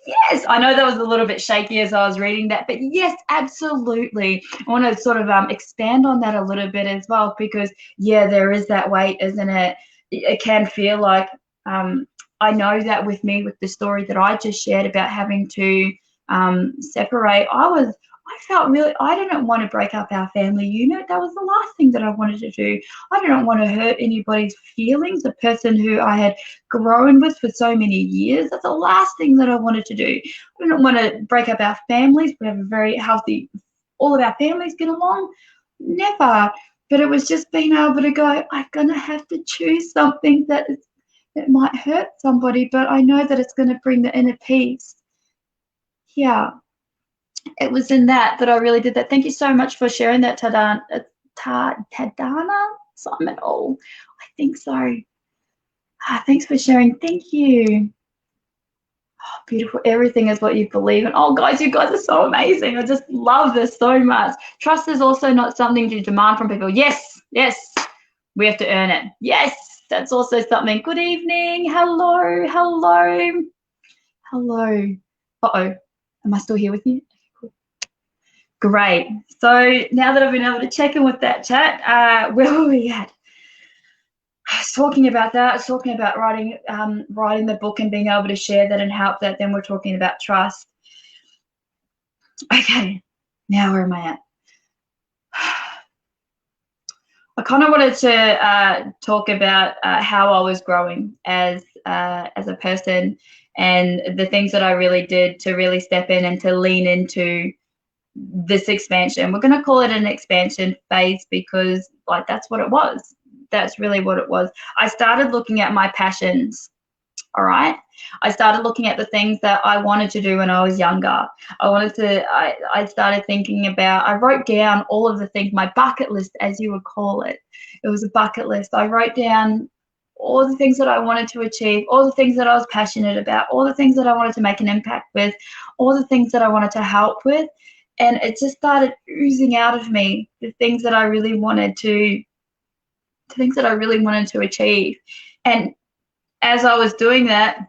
S2: Yes, I know that was a little bit shaky as I was reading that, but yes, absolutely. I want to sort of expand on that a little bit as well, because yeah, there is that weight, isn't it? It can feel like I know that with me, with the story that I just shared about having to separate, I felt really, I didn't want to break up our family unit. That was the last thing that I wanted to do. I didn't want to hurt anybody's feelings, the person who I had grown with for so many years. That's the last thing that I wanted to do. I didn't want to break up our families. We have a very healthy, all of our families get along. Never. But it was just being able to go, I'm going to have to choose something that might hurt somebody, but I know that it's going to bring the inner peace. Yeah. It was in that I really did that. Thank you so much for sharing that, Tadana. Simon, oh, I think so. Thanks for sharing. Thank you. Oh, beautiful. Everything is what you believe in. Oh, guys, you guys are so amazing. I just love this so much. Trust is also not something to demand from people. Yes, yes, we have to earn it. Yes, that's also something. Good evening. Hello, hello, hello. Uh-oh, am I still here with you? Great. So now that I've been able to check in with that chat, where were we at? I was talking about that. I was talking about writing the book and being able to share that and help that. Then we're talking about trust. Okay, now where am I at? I kind of wanted to talk about how I was growing as a person and the things that I really did to really step in and to lean into this expansion. We're going to call it an expansion phase because like that's what it was. That's really what it was. I started looking at my passions. All right. I started looking at the things that I wanted to do when I was younger. I started thinking about, I wrote down all of the things, my bucket list, as you would call it. It was a bucket list. I wrote down all the things that I wanted to achieve, all the things that I was passionate about, all the things that I wanted to make an impact with, all the things that I wanted to help with. And it just started oozing out of me, the things that I really wanted to, the things that I really wanted to achieve. And as I was doing that,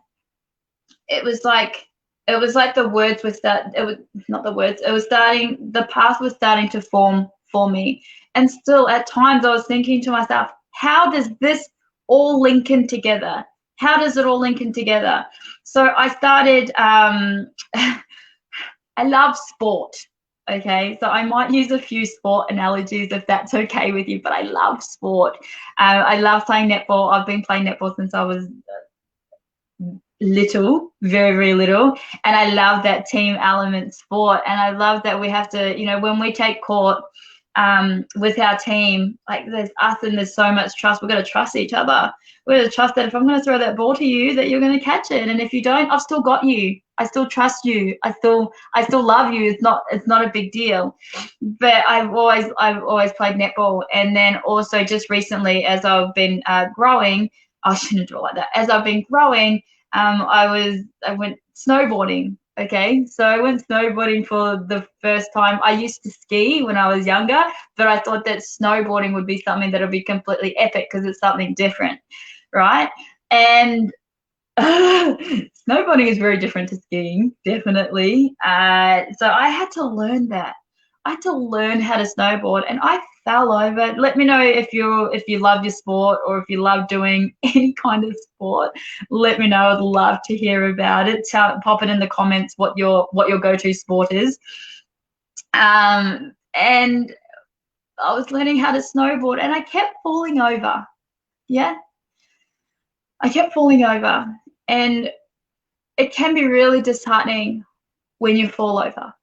S2: it was like the words were it was not the words, it was starting, the path was starting to form for me. And still at times I was thinking to myself, how does this all link in together? How does it all link in together? So I started I love sport. Okay, so I might use a few sport analogies if that's okay with you, but I love sport. I love playing netball. I've been playing netball since I was little, very, very little. And I love that team element sport. And I love that we have to, when we take court with our team, like there's us and there's so much trust. We've got to trust each other. We've got to trust that if I'm going to throw that ball to you, that you're going to catch it. And if you don't, I've still got you. I still trust you. I still love you. It's not a big deal. But I've always played netball. And then also just recently, as I've been growing, I shouldn't do it like that. As I've been growing, I went snowboarding. Okay, so I went snowboarding for the first time. I used to ski when I was younger, but I thought that snowboarding would be something that would be completely epic because it's something different, right? And snowboarding is very different to skiing, definitely. So I had to learn that. I had to learn how to snowboard, and I fell over. Let me know if you love your sport or if you love doing any kind of sport. Let me know. I'd love to hear about it. Pop it in the comments what your go-to sport is. And I was learning how to snowboard, and I kept falling over. Yeah, I kept falling over, and it can be really disheartening when you fall over,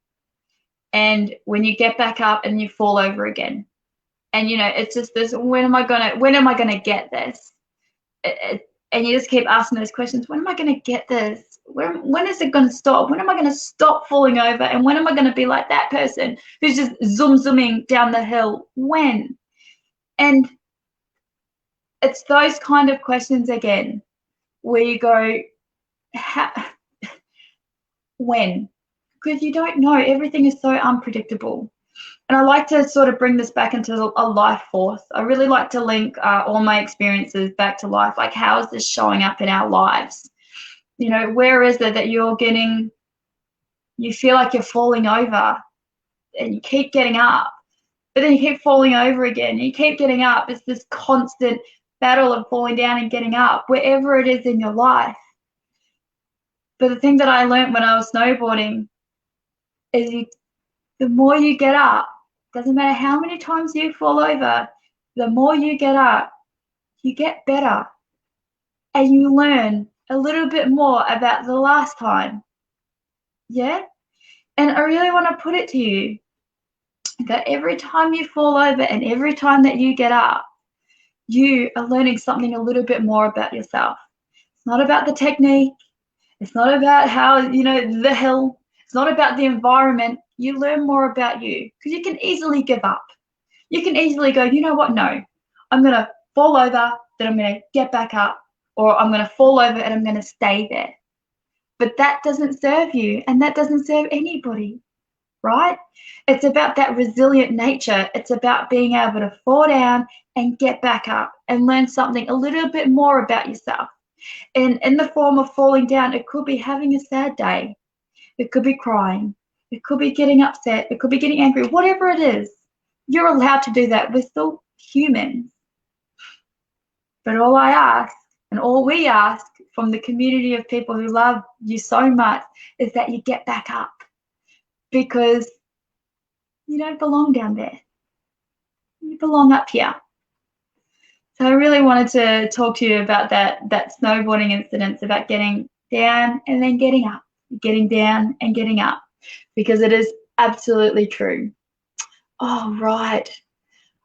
S2: and when you get back up and you fall over again. And it's just this, when am I gonna get this? And you just keep asking those questions. When am I gonna get this? When is it gonna stop? When am I gonna stop falling over? And when am I gonna be like that person who's just zooming down the hill? When? And it's those kind of questions again, where you go, when? Because you don't know. Everything is so unpredictable. And I like to sort of bring this back into a life force. I really like to link all my experiences back to life. Like, how is this showing up in our lives? Where is it that you feel like you're falling over and you keep getting up, but then you keep falling over again, and you keep getting up. It's this constant battle of falling down and getting up, wherever it is in your life. But the thing that I learned when I was snowboarding is the more you get up, doesn't matter how many times you fall over, the more you get up, you get better. And you learn a little bit more about the last time. Yeah? And I really want to put it to you that every time you fall over and every time that you get up, you are learning something a little bit more about yourself. It's not about the technique. It's not about how, the hill. It's not about the environment. You learn more about you, because you can easily give up. You can easily go, you know what? No, I'm going to fall over, then I'm going to get back up, or I'm going to fall over and I'm going to stay there. But that doesn't serve you, and that doesn't serve anybody, right? It's about that resilient nature. It's about being able to fall down and get back up and learn something a little bit more about yourself. And in the form of falling down, it could be having a sad day. It could be crying. It could be getting upset. It could be getting angry. Whatever it is, you're allowed to do that. We're still humans. But all I ask, and all we ask from the community of people who love you so much, is that you get back up, because you don't belong down there. You belong up here. So I really wanted to talk to you about that snowboarding incident, about getting down and then getting up, getting down and getting up, because it is absolutely true. Oh, right.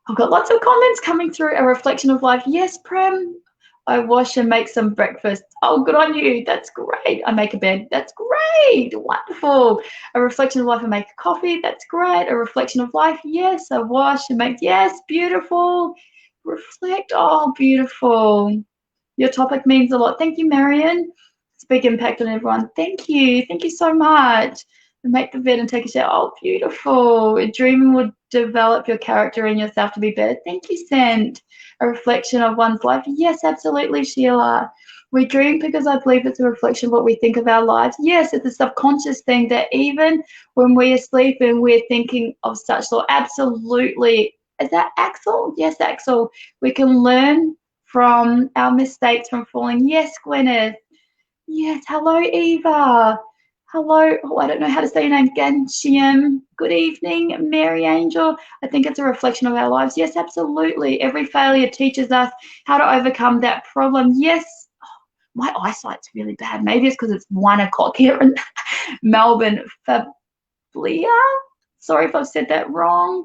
S2: I've got lots of comments coming through. A reflection of life. Yes, Prem. I wash and make some breakfast. Oh, good on you. That's great. I make a bed. That's great. Wonderful. A reflection of life. I make a coffee. That's great. A reflection of life. Yes, I wash and make. Yes, beautiful. Reflect. Oh, beautiful. Your topic means a lot. Thank you, Marion. It's a big impact on everyone. Thank you. Thank you so much. Make the bed and take a shower. Oh, beautiful. Dreaming would develop your character and yourself to be better. Thank you, Sent. A reflection of one's life. Yes, absolutely, Sheila. We dream because I believe it's a reflection of what we think of our lives. Yes, it's a subconscious thing that even when we're asleep and we're thinking of such thought, absolutely. Is that Axel? Yes, Axel. We can learn from our mistakes from falling. Yes, Gwyneth. Yes, hello, Eva. Hello, oh, I don't know how to say your name, Ganchium. Good evening, Mary Angel. I think it's a reflection of our lives. Yes, absolutely. Every failure teaches us how to overcome that problem. Yes, my eyesight's really bad. Maybe it's because it's 1 o'clock here in Melbourne. Fablia? Sorry if I've said that wrong.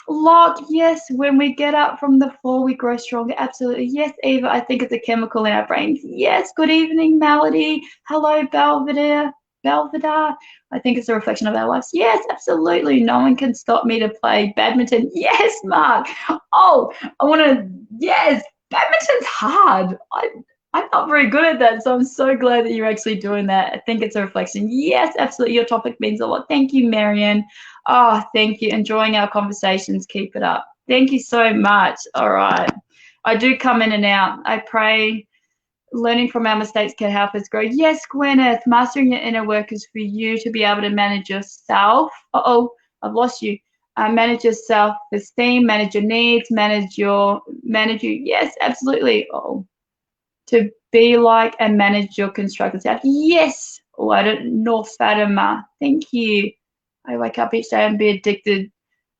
S2: Locke, yes, when we get up from the floor, we grow stronger. Absolutely. Yes, Eva, I think it's a chemical in our brains. Yes, good evening, Melody. Hello, Belvedere. Belvedere. I think it's a reflection of our lives. Yes, absolutely. No one can stop me to play badminton. Yes, Mark. Oh, I want to, yes, badminton's hard. I'm not very good at that, so I'm so glad that you're actually doing that. I think it's a reflection. Yes, absolutely. Your topic means a lot. Thank you, Marion. Oh, thank you. Enjoying our conversations. Keep it up. Thank you so much. All right. I do come in and out. I pray learning from our mistakes can help us grow. Yes, Gwyneth, mastering your inner work is for you to be able to manage yourself. Uh-oh, I've lost you. Manage your self-esteem, manage your needs, manage you. Yes, absolutely. Oh, to be like and manage your constructed self. Yes. Oh, I don't know, Fatima. Thank you. I wake up each day and be addicted.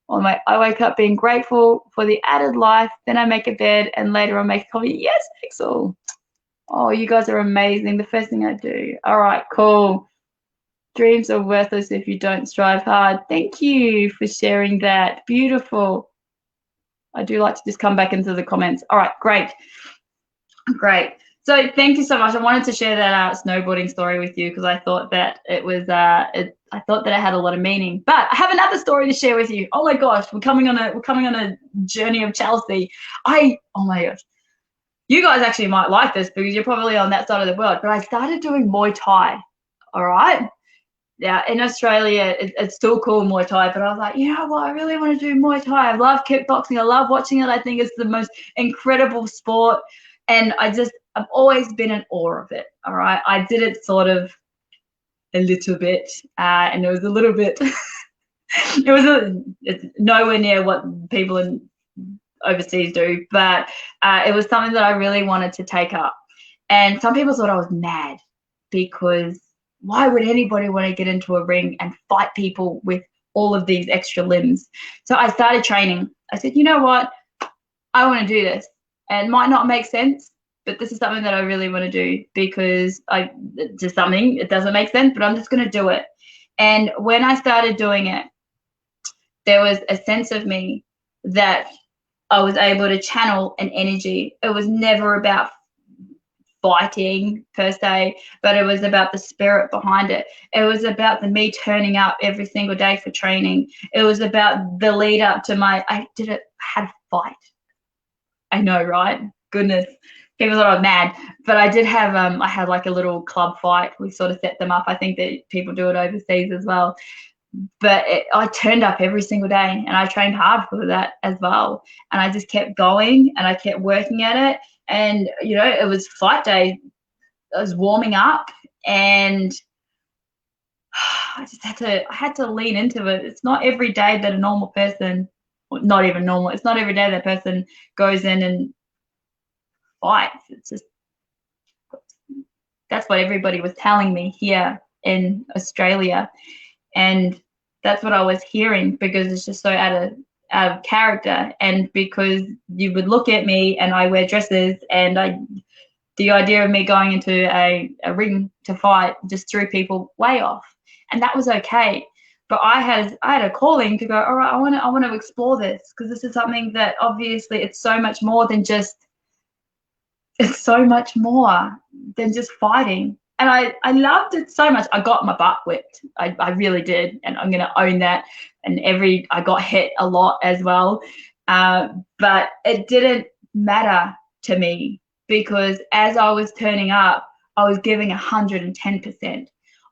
S2: I wake up being grateful for the added life. Then I make a bed and later I make coffee. Yes, Axel. Oh, you guys are amazing. The first thing I do. All right, cool. Dreams are worthless if you don't strive hard. Thank you for sharing that. Beautiful. I do like to just come back into the comments. All right, great. Great. So thank you so much. I wanted to share that snowboarding story with you because I thought that it was I thought that it had a lot of meaning. But I have another story to share with you. Oh my gosh, we're coming on a journey of Chelsea. Oh my gosh. You guys actually might like this because you're probably on that side of the world. But I started doing Muay Thai. All right. Yeah, in Australia, it's still called Muay Thai, but I was like, you know what? I really want to do Muay Thai. I love kickboxing. I love watching it. I think it's the most incredible sport. And I've always been in awe of it. All right. I did it sort of a little bit, and it was a little bit, it's nowhere near what people in overseas do, but it was something that I really wanted to take up. And some people thought I was mad because why would anybody want to get into a ring and fight people with all of these extra limbs? So I started training. I said, you know what? I want to do this. And it might not make sense, but this is something that I really want to do because it's just something, it doesn't make sense, but I'm just going to do it. And when I started doing it, there was a sense of me that I was able to channel an energy. It was never about fighting per se, but it was about the spirit behind it. It was about me turning up every single day for training. It was about the lead up to I had a fight. I know, right? Goodness. People thought I was mad, but I did have, I had like a little club fight. We sort of set them up. I think that people do it overseas as well. But I turned up every single day and I trained hard for that as well. And I just kept going and I kept working at it. And, you know, it was fight day. I was warming up and I had to lean into it. It's not every day that a normal person, not even normal, it's not every day that person goes in and fights. It's just, that's what everybody was telling me here in Australia. And that's what I was hearing because it's just so out of character. And because you would look at me and I wear dresses and the idea of me going into a ring to fight just threw people way off. And that was okay. But I had a calling to go, all right, I want to explore this because this is something that obviously it's so much more than just fighting. And I loved it so much. I got my butt whipped. I really did. And I'm going to own that. And I got hit a lot as well. But it didn't matter to me because as I was turning up, I was giving 110%.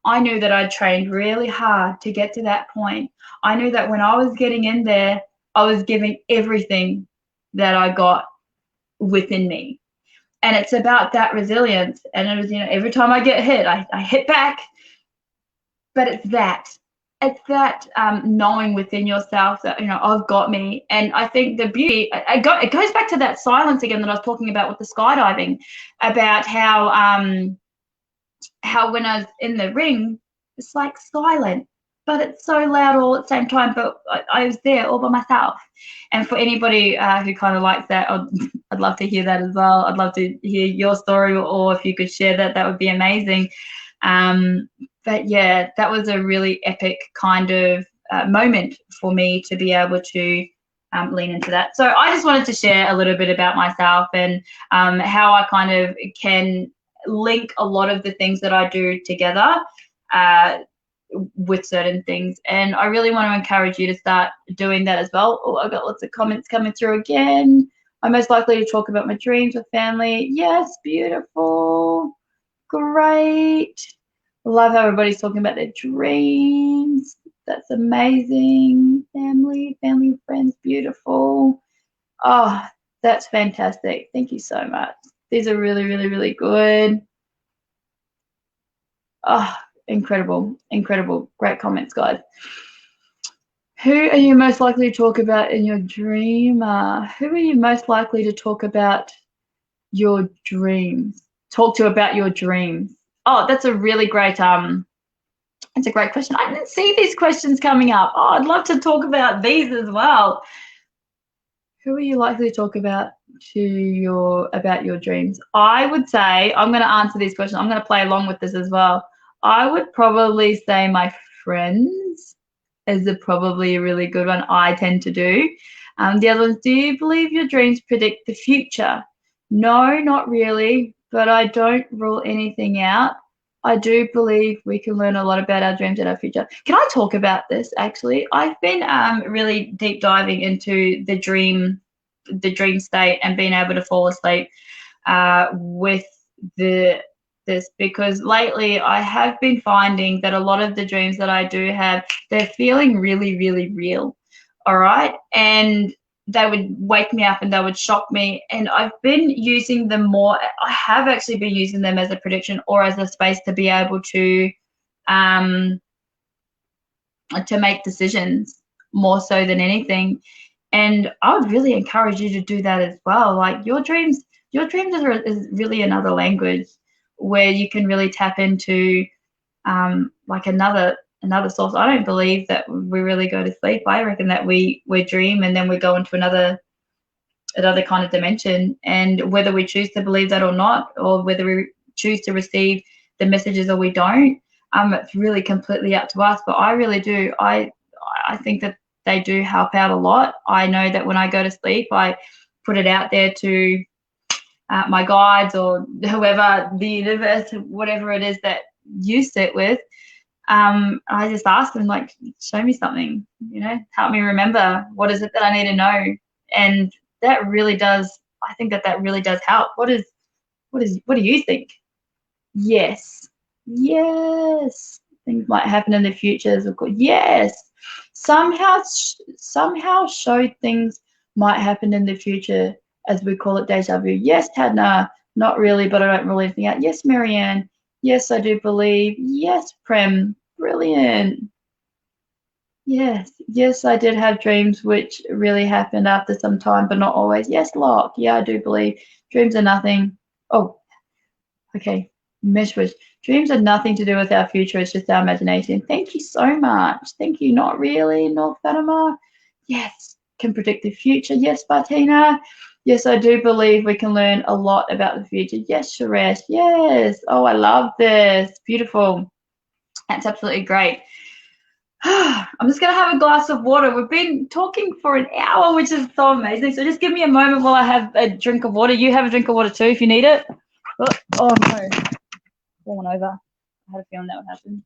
S2: I knew that I'd trained really hard to get to that point. I knew that when I was getting in there, I was giving everything that I got within me. And it's about that resilience. And it was, every time I get hit, I hit back. But it's that knowing within yourself that, I've got me. And I think the beauty, it goes back to that silence again that I was talking about with the skydiving, about how when I was in the ring, it's like silent, but it's so loud all at the same time. But I was there all by myself. And for anybody who kind of likes that, I'd love to hear that as well. I'd love to hear your story, or if you could share that, that would be amazing. But yeah, that was a really epic kind of moment for me to be able to lean into that. So I just wanted to share a little bit about myself and how I kind of can link a lot of the things that I do together with certain things. And I really want to encourage you to start doing that as well. Oh, I've got lots of comments coming through again. I'm most likely to talk about my dreams with family. Yes, beautiful. Great. Love how everybody's talking about their dreams. That's amazing. Family, friends, beautiful. Oh, that's fantastic. Thank you so much. These are really, really, really good. Oh, incredible, incredible. Great comments, guys. Who are you most likely to talk about in your dream? Who are you most likely to talk about your dreams? Talk to about your dreams. Oh, that's a really great it's a great question. I didn't see these questions coming up. Oh, I'd love to talk about these as well. Who are you likely to talk about your dreams? I would say, I'm going to answer these questions. I'm going to play along with this as well. I would probably say my friends is probably a really good one. I tend to do. The other ones, do you believe your dreams predict the future? No, not really, but I don't rule anything out. I do believe we can learn a lot about our dreams and our future. Can I talk about this this? I've been really deep diving into the dream state and being able to fall asleep with this, because lately I have been finding that a lot of the dreams that I do have, they're feeling really, really real. All right. And they would wake me up and they would shock me. And I've been using them more. I have actually been using them as a prediction or as a space to be able to make decisions more so than anything. And I would really encourage you to do that as well. Like your dreams is really another language where you can really tap into like another source. I don't believe that we really go to sleep. I reckon that we dream and then we go into another kind of dimension. And whether we choose to believe that or not, or whether we choose to receive the messages or we don't, it's really completely up to us. But I really do. I think that they do help out a lot. I know that when I go to sleep, I put it out there to my guides or whoever, the universe, whatever it is that you sit with. I just ask them, like, show me something, help me remember. What is it that I need to know? And that really does, I think that really does help. What do you think? Yes. Things might happen in the future. Yes. Somehow show things might happen in the future, as we call it, deja vu. Yes, Tadna, not really, but I don't rule anything out. Yes, Marianne. Yes, I do believe. Yes, Prem. Brilliant. Yes, I did have dreams which really happened after some time, but not always. Yes, Locke. Yeah, I do believe dreams are nothing. Oh, okay. Meshwish. Dreams are nothing to do with our future. It's just our imagination. Thank you so much. Thank you. Not really, North Fatima. Yes, can predict the future. Yes, Martina. Yes, I do believe we can learn a lot about the future. Yes, Suresh. Yes. Oh, I love this. Beautiful. That's absolutely great. I'm just going to have a glass of water. We've been talking for an hour, which is so amazing. So just give me a moment while I have a drink of water. You have a drink of water too if you need it. Oh no. Falling over. I had a feeling that would happen.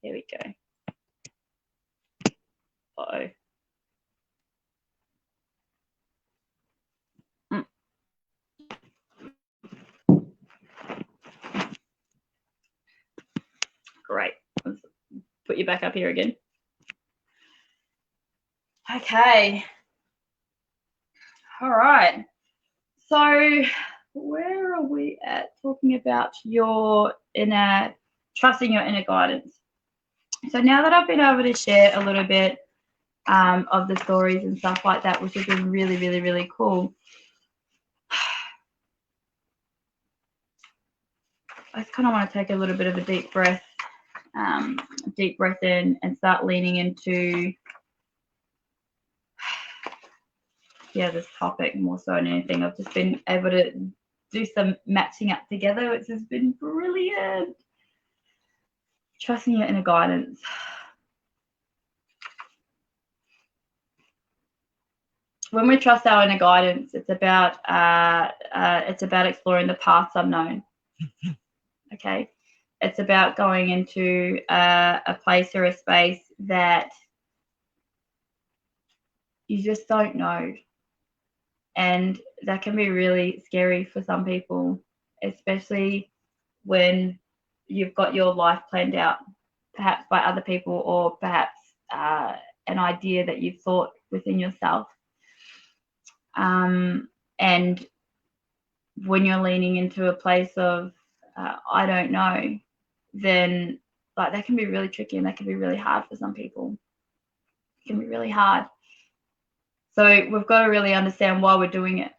S2: Here we go. Uh-oh. Great. Let's put you back up here again. Okay. All right. So where are we at? Talking about your inner, trusting your inner guidance. So now that I've been able to share a little bit of the stories and stuff like that, which has been really, really, really cool, I just kind of want to take a little bit of a deep breath in and start leaning into this topic more so than anything. I've just been able to do some matching up together, which has been brilliant. Trusting your inner guidance. When we trust our inner guidance, it's about exploring the paths unknown. Okay, it's about going into a place or a space that you just don't know, and that can be really scary for some people, especially when you've got your life planned out, perhaps by other people, or perhaps an idea that you've thought within yourself. And when you're leaning into a place of I don't know, then like that can be really tricky, and that can be really hard for some people. It can be really hard. So we've got to really understand why we're doing it.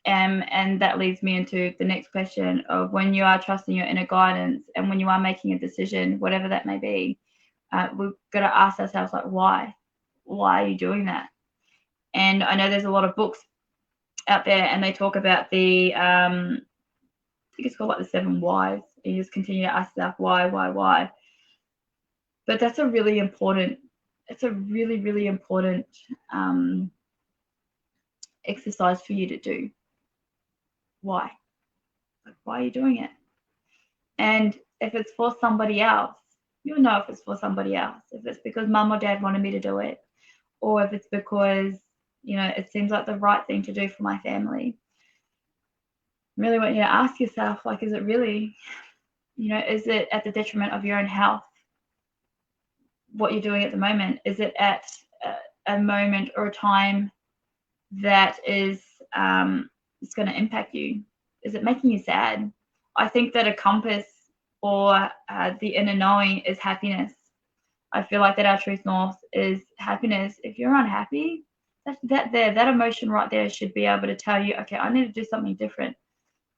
S2: And that leads me into the next question of, when you are trusting your inner guidance and when you are making a decision, whatever that may be, we've got to ask ourselves, like, why? Why are you doing that? And I know there's a lot of books out there, and they talk about the I think it's called like the 7 whys. You just continue to ask yourself why. But that's a really important, it's a really, really important exercise for you to do. Why? Like, why are you doing it? And if it's for somebody else, you'll know if it's for somebody else. If it's because mum or dad wanted me to do it, or if it's because, you know, it seems like the right thing to do for my family. Really want you to ask yourself, like, is it really, you know, is it at the detriment of your own health, what you're doing at the moment? Is it at a moment or a time that is it's going to impact you? Is it making you sad? I think that a compass, or the inner knowing, is happiness. I feel like that our truth north is happiness. If you're unhappy, that emotion right there should be able to tell you, okay, I need to do something different.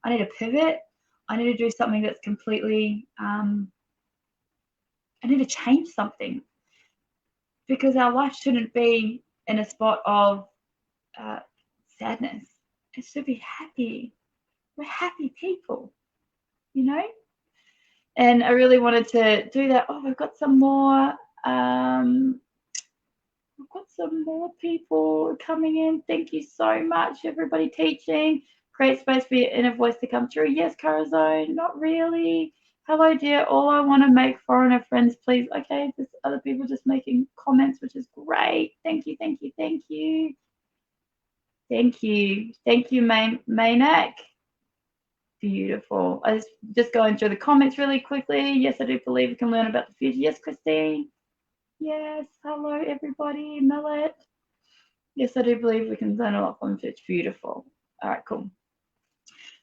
S2: I need to pivot. I need to do something that's completely, I need to change something, because our life shouldn't be in a spot of sadness. It should be happy. We're happy people, you know? And I really wanted to do that. Oh, we've got some more. We've got some more people coming in. Thank you so much, everybody teaching. Create space for your inner voice to come through. Yes, Corazon, not really. Hello, dear. All I want to make foreigner friends, please. Okay, there's other people just making comments, which is great. Thank you, thank you, thank you. Thank you. Thank you, Maynak. Beautiful. I was just going through the comments really quickly. Yes, I do believe we can learn about the future. Yes, Christine. Yes. Hello, everybody. Millet. Yes, I do believe we can learn a lot from the future. Beautiful. All right, cool.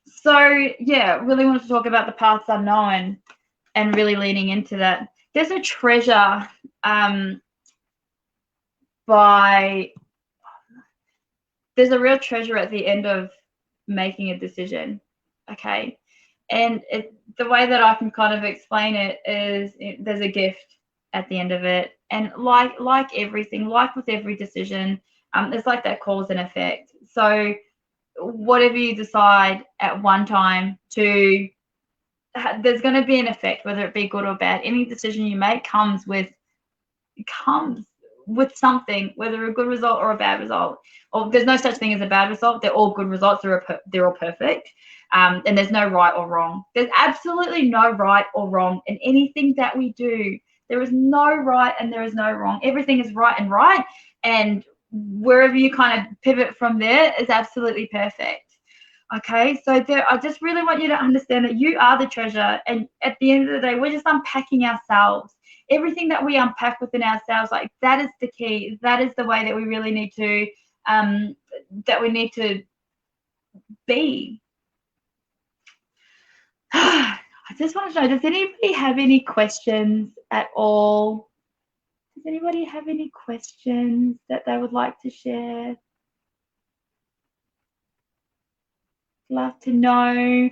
S2: So, yeah, really wanted to talk about the paths unknown and really leaning into that. There's a treasure there's a real treasure at the end of making a decision, okay? And the way that I can kind of explain it is, there's a gift at the end of it. And like everything, like with every decision, it's like that cause and effect. So whatever you decide at one time to, there's going to be an effect, whether it be good or bad. Any decision you make comes with something, whether a good result or a bad result. Or there's no such thing as a bad result. They're all good results. They're all perfect. And there's no right or wrong. There's absolutely no right or wrong in anything that we do. There is no right and there is no wrong. Everything is right. And wherever you kind of pivot from there is absolutely perfect. Okay, so there, I just really want you to understand that you are the treasure, and at the end of the day, we're just unpacking ourselves. Everything that we unpack within ourselves, like that is the key. That is the way that we really need to, um, that we need to be. I just want to know, does anybody have any questions at all? Does anybody have any questions that they would like to share? Love to know.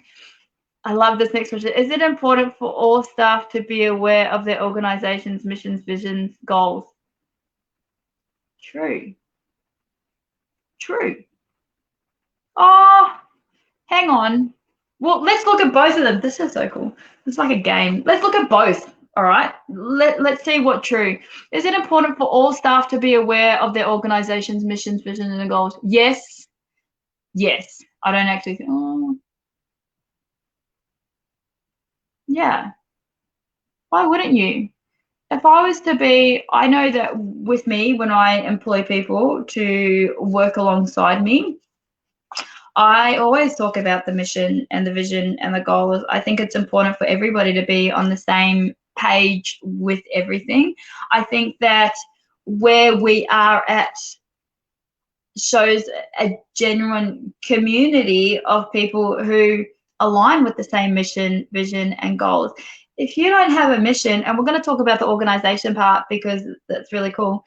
S2: I love this next question. Is it important for all staff to be aware of their organization's missions, visions, goals? True. True. Oh, hang on. Well, let's look at both of them. This is so cool. It's like a game. Let's look at both. All right. Let's see what true. Is it important for all staff to be aware of their organization's missions, visions, and goals? Yes. Yes. I don't actually think. Oh, yeah. Why wouldn't you? If I was to be, I know that with me, when I employ people to work alongside me, I always talk about the mission and the vision and the goals. I think it's important for everybody to be on the same page with everything. I think that where we are at shows a genuine community of people who align with the same mission, vision, and goals. If you don't have a mission, and we're going to talk about the organization part because that's really cool.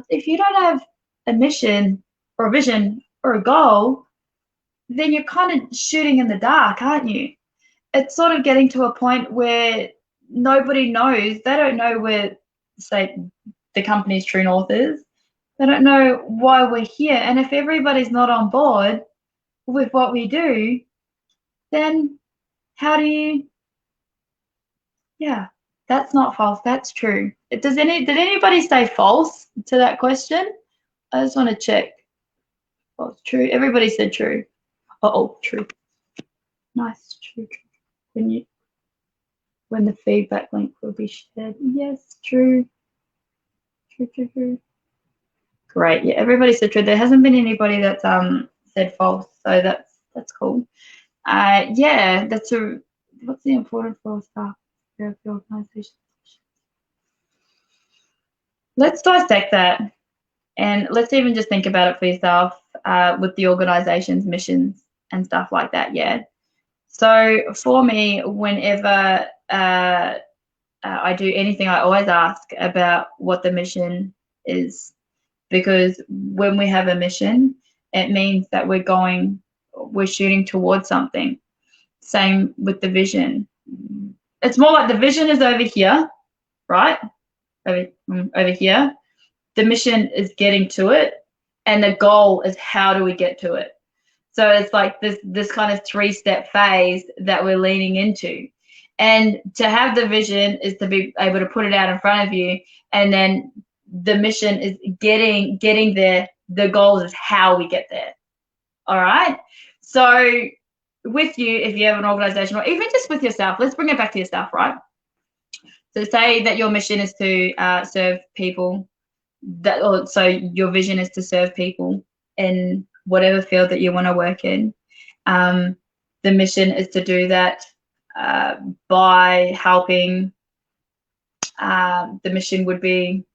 S2: If you don't have a mission or a vision or a goal, then you're kind of shooting in the dark, aren't you? It's sort of getting to a point where nobody knows. They don't know where, say, the company's true north is. They don't know why we're here. And if everybody's not on board with what we do, then how do you, yeah, that's not false, that's true. Did anybody say false to that question? I just want to check. False, true. Everybody said true. Oh, true. Nice, true. When the feedback link will be shared. Yes, true. True. Great. Yeah, everybody said true. There hasn't been anybody that's said false, so that's cool. Yeah, what's the important for staff of the organization? Let's dissect that, and let's even just think about it for yourself with the organization's missions and stuff like that. Yeah. So for me, whenever I do anything, I always ask about what the mission is, because when we have a mission, it means that we're shooting towards something. Same with the vision. It's more like the vision is over here, right? Over here. The mission is getting to it, and the goal is how do we get to it. So it's like this kind of 3-step phase that we're leaning into. And to have the vision is to be able to put it out in front of you, and then the mission is getting there. The goal is how we get there. All right. So with you, if you have an organization, or even just with yourself, let's bring it back to yourself, right? So say that your mission is to serve people. So your vision is to serve people in whatever field that you want to work in. The mission is to do that by helping. The mission would be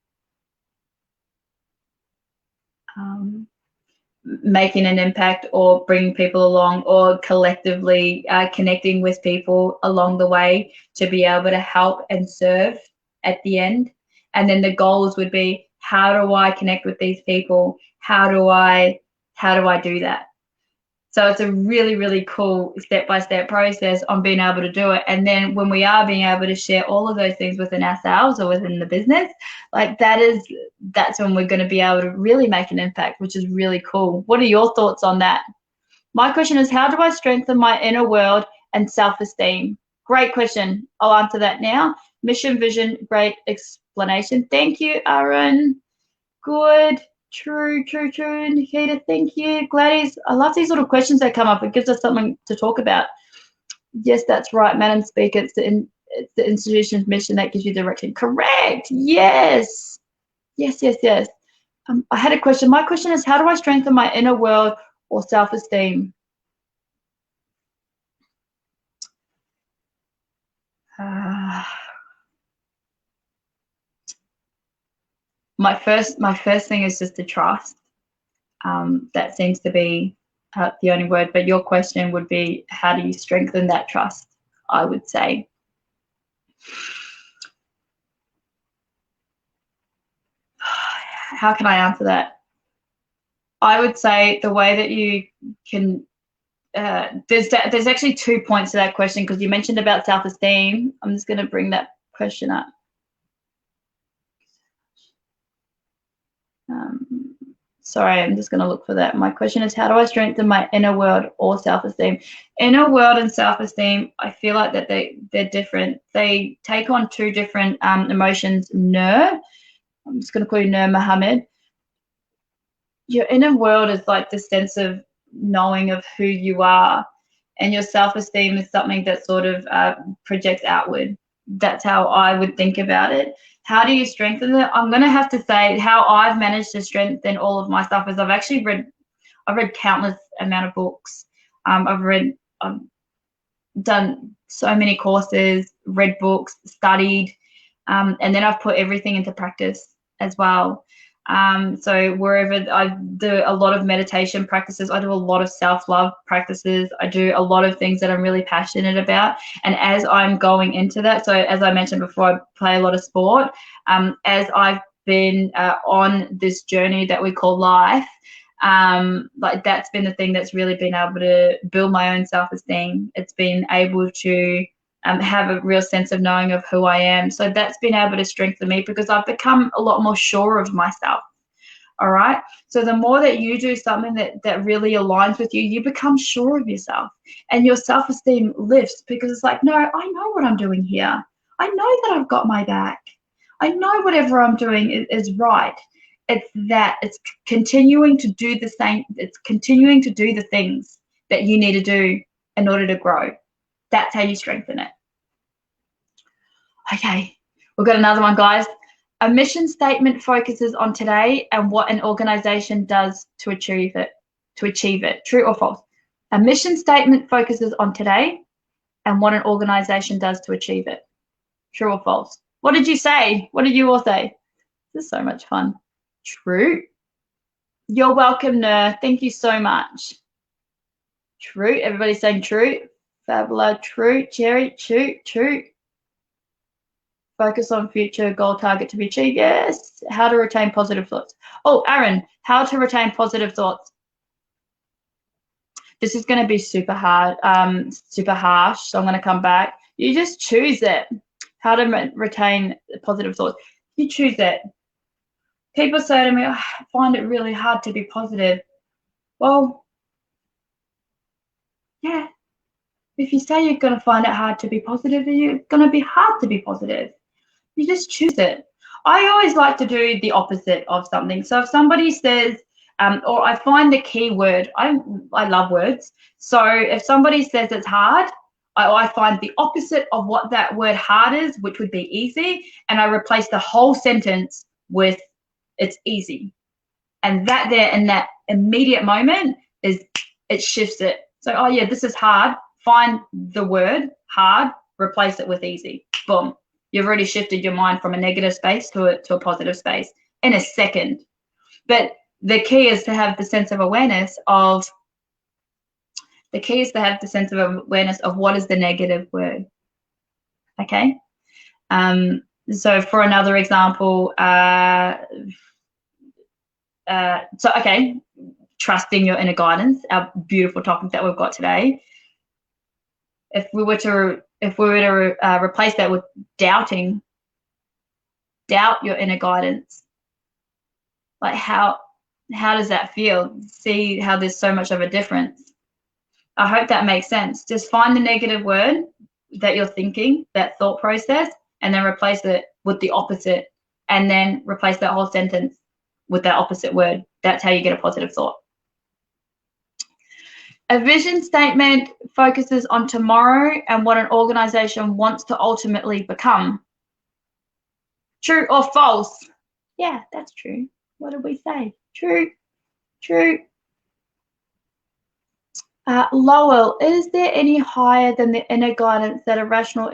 S2: making an impact, or bringing people along, or collectively connecting with people along the way to be able to help and serve at the end. And then the goals would be, how do I connect with these people? How do I do that? So it's a really, really cool step-by-step process on being able to do it. And then when we are being able to share all of those things within ourselves or within the business, like that's when we're going to be able to really make an impact, which is really cool. What are your thoughts on that? My question is, how do I strengthen my inner world and self-esteem? Great question. I'll answer that now. Mission, vision, great explanation. Thank you, Aaron. Good. True, Nikita, thank you. Gladys, I love these little questions that come up. It gives us something to talk about. Yes, that's right, Madam Speaker. It's the institution's mission that gives you direction. Correct. Yes. I had a question. My question is, how do I strengthen my inner world or self-esteem? my first thing is just to trust. That seems to be the only word, but your question would be, how do you strengthen that trust? I would say. How can I answer that? I would say the way that you can, there's actually 2 points to that question, because you mentioned about self-esteem. I'm just going to bring that question up. Sorry, I'm just going to look for that. My question is, how do I strengthen my inner world or self-esteem? Inner world and self-esteem, I feel like that they're different. They take on two different emotions. Nur, I'm just going to call you Nur Muhammad. Your inner world is like the sense of knowing of who you are, and your self-esteem is something that sort of projects outward. That's how I would think about it. How do you strengthen it? I'm going to have to say how I've managed to strengthen all of my stuff is I've read countless amount of books. I've done so many courses, read books, studied, and then I've put everything into practice as well. So wherever I do a lot of meditation practices, I do a lot of self-love practices, I do a lot of things that I'm really passionate about. And as I'm going into that, so as I mentioned before, I play a lot of sport. As I've been on this journey that we call life, like that's been the thing that's really been able to build my own self-esteem. It's been able to have a real sense of knowing of who I am. So that's been able to strengthen me, because I've become a lot more sure of myself. All right. So the more that you do something that really aligns with you, you become sure of yourself, and your self-esteem lifts, because it's like, no, I know what I'm doing here. I know that I've got my back. I know whatever I'm doing is right. It's continuing to do the same. It's continuing to do the things that you need to do in order to grow. That's how you strengthen it. Okay, we've got another one, guys. A mission statement focuses on today and what an organization does to achieve it. True or false? A mission statement focuses on today and what an organization does to achieve it. True or false? What did you say? What did you all say? This is so much fun. True. You're welcome, Nur. Thank you so much. True. Everybody's saying true. Fabula, true. Jerry, true. Focus on future goal target to be achieved. Yes. How to retain positive thoughts. Oh, Aaron, how to retain positive thoughts. This is going to be super hard, super harsh. So I'm going to come back. You just choose it. How to retain positive thoughts. You choose it. People say to me, oh, I find it really hard to be positive. Well, yeah. If you say you're going to find it hard to be positive, you're going to be hard to be positive. You just choose it. I always like to do the opposite of something. So if somebody says, or I find the key word, I love words. So if somebody says it's hard, I find the opposite of what that word hard is, which would be easy, and I replace the whole sentence with it's easy. And that there in that immediate moment it shifts it. So, oh yeah, this is hard. Find the word hard, replace it with easy. Boom. You've already shifted your mind from a negative space to a positive space in a second. But the key is to have the sense of awareness of what is the negative word. Okay. So for another example, trusting your inner guidance, our beautiful topic that we've got today. If we were to replace that with doubting, doubt your inner guidance. Like how does that feel? See how there's so much of a difference. I hope that makes sense. Just find the negative word that you're thinking, that thought process, and then replace it with the opposite, and then replace that whole sentence with that opposite word. That's how you get a positive thought. A vision statement focuses on tomorrow and what an organization wants to ultimately become. True or false? Yeah, that's true. What did we say? True. Lowell, is there any higher than the inner guidance that a rational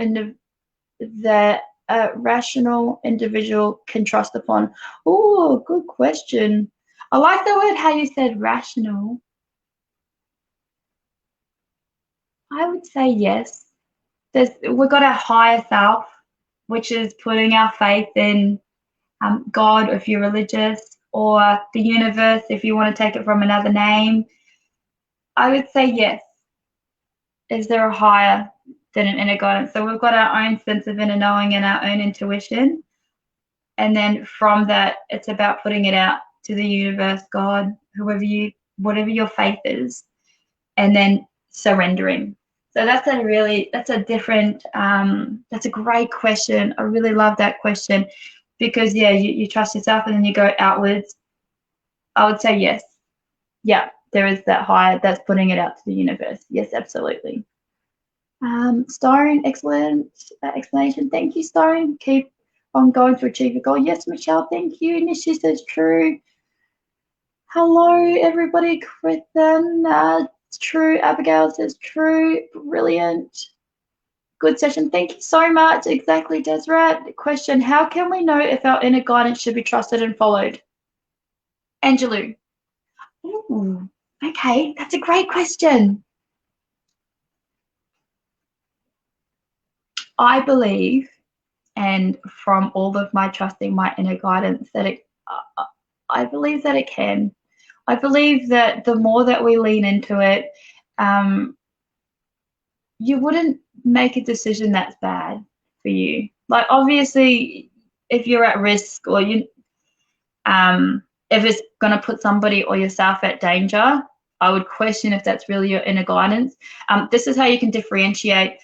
S2: a rational individual can trust upon? Oh, good question. I like the word how you said rational. I would say yes. We've got our higher self, which is putting our faith in God if you're religious, or the universe if you want to take it from another name. I would say yes. Is there a higher than an inner guidance? So we've got our own sense of inner knowing and our own intuition. And then from that, it's about putting it out to the universe, God, whatever your faith is, and then surrendering. So that's a great question. I really love that question because, yeah, you trust yourself and then you go outwards. I would say yes. Yeah, there is that higher that's putting it out to the universe. Yes, absolutely. Starring, excellent explanation. Thank you, Starring. Keep on going to achieve your goal. Yes, Michelle, thank you. Nishi says true. Hello, everybody. Kristen, true. Abigail says true. Brilliant. Good session. Thank you so much. Exactly, Desrat. Question, how can we know if our inner guidance should be trusted and followed? Angelou. Ooh, okay, that's a great question. I believe, and from all of my trusting my inner guidance, that I believe that it can. I believe that the more that we lean into it, you wouldn't make a decision that's bad for you. Like obviously, if you're at risk or if it's going to put somebody or yourself at danger, I would question if that's really your inner guidance. This is how you can differentiate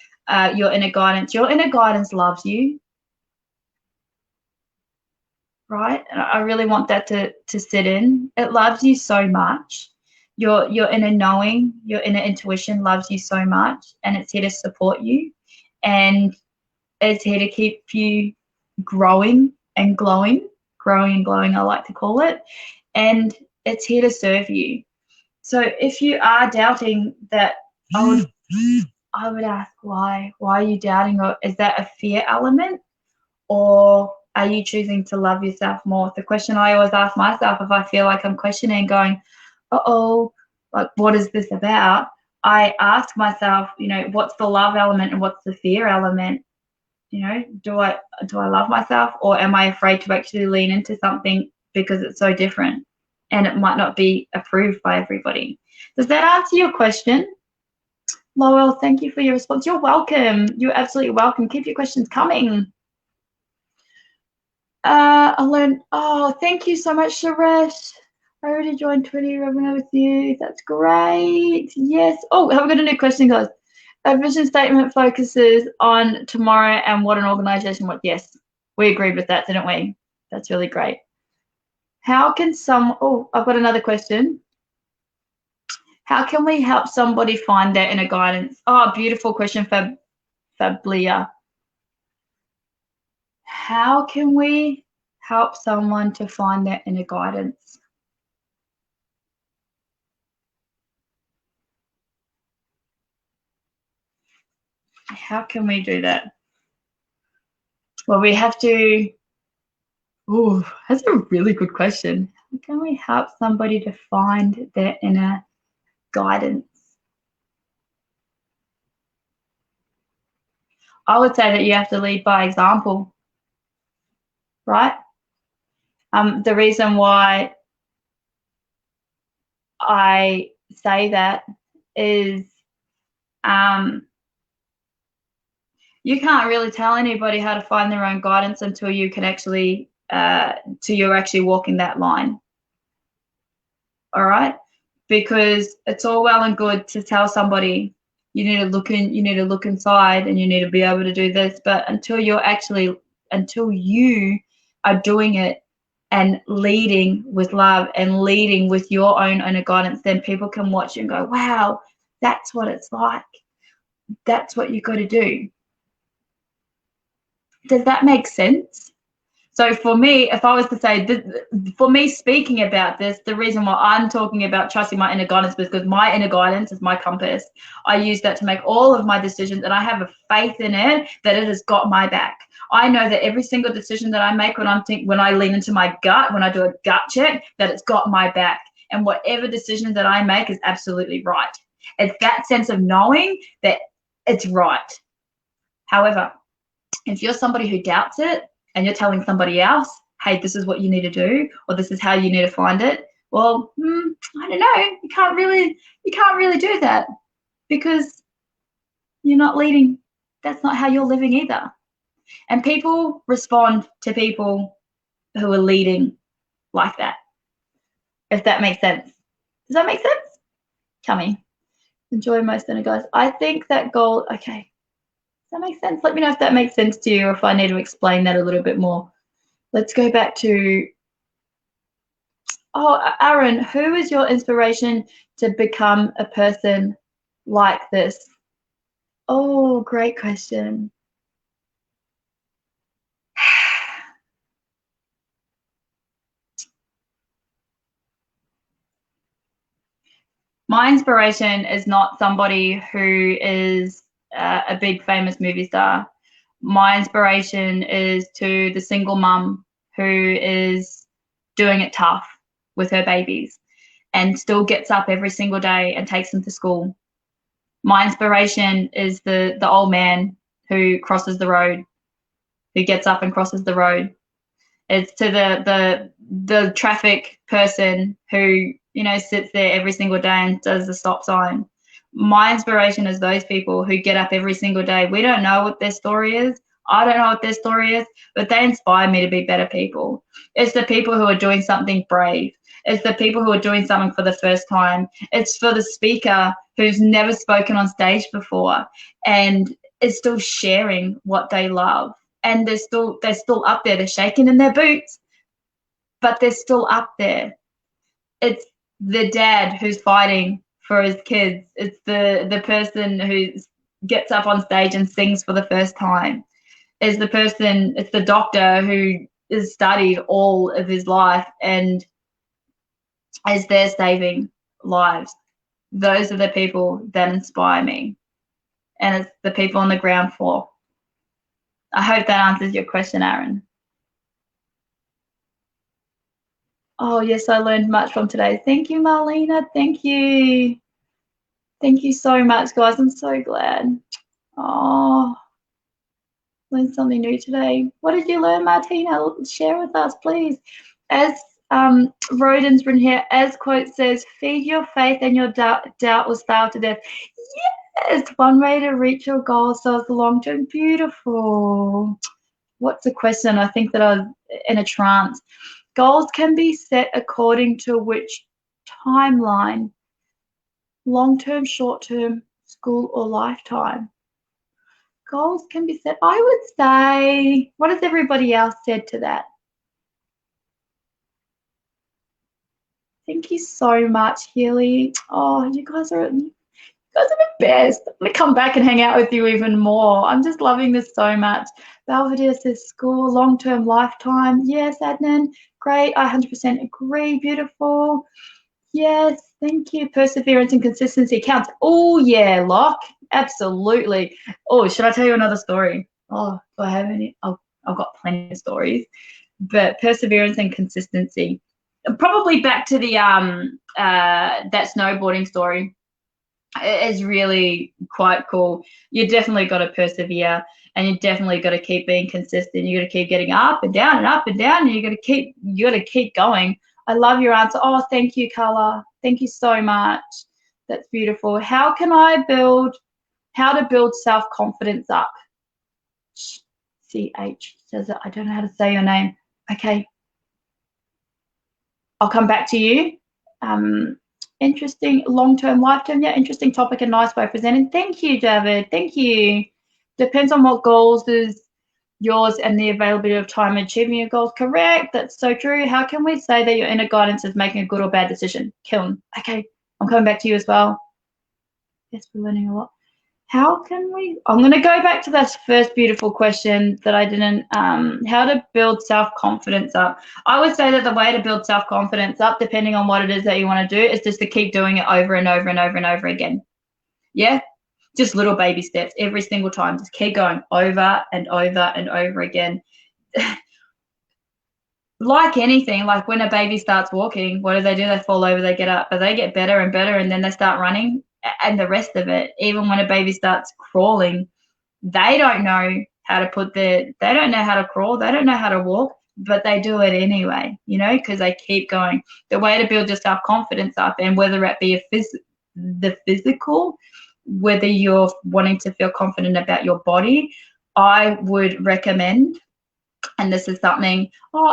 S2: your inner guidance. Your inner guidance loves you, right? And I really want that to sit in. It loves you so much. Your inner knowing, your inner intuition loves you so much, and it's here to support you, and it's here to keep you growing and glowing, growing and glowing, I like to call it, and it's here to serve you. So if you are doubting that, I would ask why. Why are you doubting? Or is that a fear element? Or are you choosing to love yourself more? The question I always ask myself if I feel like I'm questioning, going, uh-oh, like what is this about? I ask myself, what's the love element and what's the fear element? Do I love myself, or am I afraid to actually lean into something because it's so different and it might not be approved by everybody? Does that answer your question? Lowell, thank you for your response. You're welcome. You're absolutely welcome. Keep your questions coming. Oh, thank you so much, Suresh. I already joined 20 webinar with you. That's great. Yes. Oh, have we got a new question, guys? A vision statement focuses on tomorrow and what an organization would. Yes, we agreed with that, didn't we? That's really great. How can I've got another question. How can we help somebody find their inner guidance? Oh, beautiful question, Fablia. How can we help someone to find their inner guidance? How can we do that? Well, we have to. Oh, that's a really good question. How can we help somebody to find their inner guidance? I would say that you have to lead by example, right? The reason why I say that is you can't really tell anybody how to find their own guidance until you can actually, till you're actually walking that line. All right? Because it's all well and good to tell somebody you need to look inside and you need to be able to do this, but until you are doing it and leading with love and leading with your own inner guidance, then people can watch you and go, wow, that's what it's like. That's what you got to do. Does that make sense? So for me, if I was to say, for me speaking about this, the reason why I'm talking about trusting my inner guidance is because my inner guidance is my compass. I use that to make all of my decisions, and I have a faith in it that it has got my back. I know that every single decision that I make when I lean into my gut, when I do a gut check, that it's got my back. And whatever decision that I make is absolutely right. It's that sense of knowing that it's right. However, if you're somebody who doubts it and you're telling somebody else, hey, this is what you need to do, or this is how you need to find it, well, I don't know. You can't really do that because you're not leading. That's not how you're living either. And people respond to people who are leading like that, if that makes sense. Does that make sense? Tell me. Enjoy most dinner, guys. I think that goal, okay. Does that make sense? Let me know if that makes sense to you or if I need to explain that a little bit more. Let's go back to, Aaron, who is your inspiration to become a person like this? Oh, great question. My inspiration is not somebody who is a big famous movie star. My inspiration is to the single mum who is doing it tough with her babies and still gets up every single day and takes them to school. My inspiration is the old man who crosses the road, who gets up and crosses the road. It's to the traffic person who, you know, sits there every single day and does the stop sign. My inspiration is those people who get up every single day. We don't know what their story is. I don't know what their story is, but they inspire me to be better people. It's the people who are doing something brave. It's the people who are doing something for the first time. It's for the speaker who's never spoken on stage before and is still sharing what they love. And they're still up there. They're shaking in their boots, but they're still up there. It's the dad who's fighting for his kids. It's the person who gets up on stage and sings for the first time. It's the doctor who has studied all of his life and is there saving lives. Those are the people that inspire me. And it's the people on the ground floor. I hope that answers your question, Aaron. Oh, yes, I learned much from today. Thank you, Marlena. Thank you. Thank you so much, guys. I'm so glad. Oh, learned something new today. What did you learn, Martina? Share with us, please. As Roden's written here, as quote says, feed your faith and your doubt will starve to death. Yes, one way to reach your goals so it's long term. Beautiful. What's the question? I think that I was in a trance. Goals can be set according to which timeline, long-term, short-term, school or lifetime. Goals can be set, I would say, what has everybody else said to that? Thank you so much, Healy. Oh, you guys are the best. I'm going to come back and hang out with you even more. I'm just loving this so much. Belvedere says school, long-term, lifetime. Yes, Adnan, great. I 100% agree. Beautiful. Yes, thank you. Perseverance and consistency counts. Oh, yeah, Locke. Absolutely. Oh, should I tell you another story? Oh, do I have any? Oh, I've got plenty of stories. But perseverance and consistency. Probably back to the that snowboarding story. It is really quite cool. You definitely got to persevere, and you definitely got to keep being consistent. You got to keep getting up and down and up and down, and you got to keep going. I love your answer. Oh, thank you, Carla. Thank you so much. That's beautiful. How to build self-confidence up? CH says it. I don't know how to say your name. Okay. I'll come back to you. Interesting long-term, lifetime. Yeah, interesting topic and nice way presented. Thank you, David. Thank you. Depends on what goals is yours and the availability of time achieving your goals. Correct. That's so true. How can we say that your inner guidance is making a good or bad decision? Kiln. Okay, I'm coming back to you as well. Yes, we're learning a lot. How can we? I'm going to go back to that first beautiful question that I didn't. How to build self-confidence up? I would say that the way to build self-confidence up, depending on what it is that you want to do, is just to keep doing it over and over and over and over again. Yeah. just little baby steps every single time. Just keep going over and over and over again. Like anything, like when a baby starts walking, what do? They fall over, they get up, but they get better and better, and then they start running. And the rest of it, even when a baby starts crawling, they don't know how to they don't know how to crawl, they don't know how to walk, but they do it anyway, you know, because they keep going. The way to build your self-confidence up, and whether it be the physical, whether you're wanting to feel confident about your body, I would recommend, and this is something,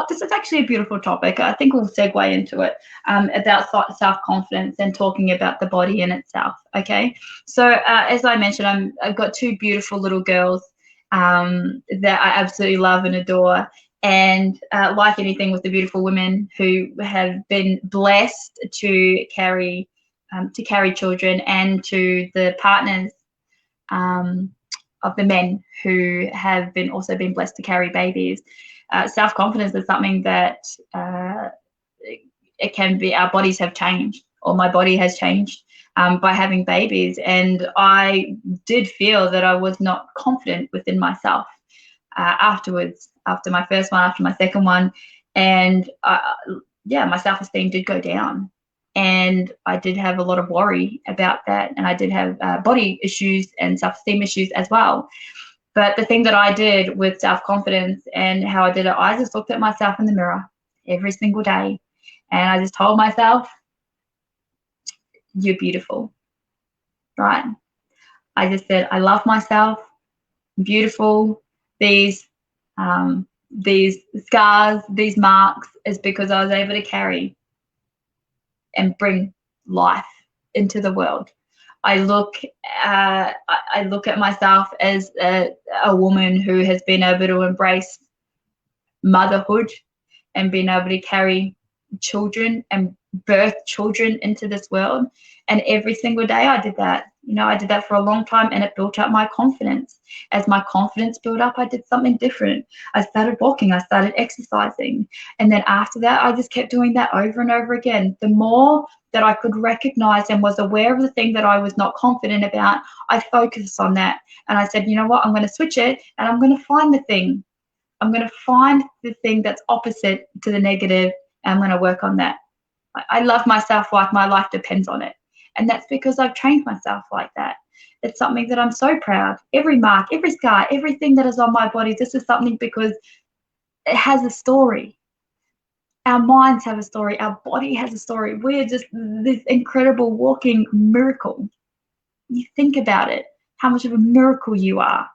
S2: this is actually a beautiful topic. I think we'll segue into it, about self-confidence and talking about the body in itself, okay? So as I mentioned, I've got two beautiful little girls that I absolutely love and adore. And like anything with the beautiful women who have been blessed to carry children, and to the partners of the men who have also been blessed to carry babies. Self-confidence is something that it can be, our bodies have changed, or my body has changed by having babies. And I did feel that I was not confident within myself afterwards, after my first one, after my second one. And my self-esteem did go down. And I did have a lot of worry about that. And I did have body issues and self-esteem issues as well. But the thing that I did with self-confidence and how I did it, I just looked at myself in the mirror every single day. And I just told myself, you're beautiful, right? I just said, I love myself, I'm beautiful. These scars, these marks is because I was able to carry and bring life into the world. I look at myself as a woman who has been able to embrace motherhood and been able to carry children and birth children into this world. And every single day I did that. You know, I did that for a long time, and it built up my confidence. As my confidence built up, I did something different. I started walking, I started exercising. And then after that, I just kept doing that over and over again. The more that I could recognize and was aware of the thing that I was not confident about, I focused on that. And I said, you know what, I'm going to switch it, and I'm going to find the thing. I'm going to find the thing that's opposite to the negative, and I'm going to work on that. I love myself like my life depends on it. And that's because I've trained myself like that. It's something that I'm so proud. Every mark, every scar, everything that is on my body, this is something because it has a story. Our minds have a story. Our body has a story. We're just this incredible walking miracle. You think about it, how much of a miracle you are.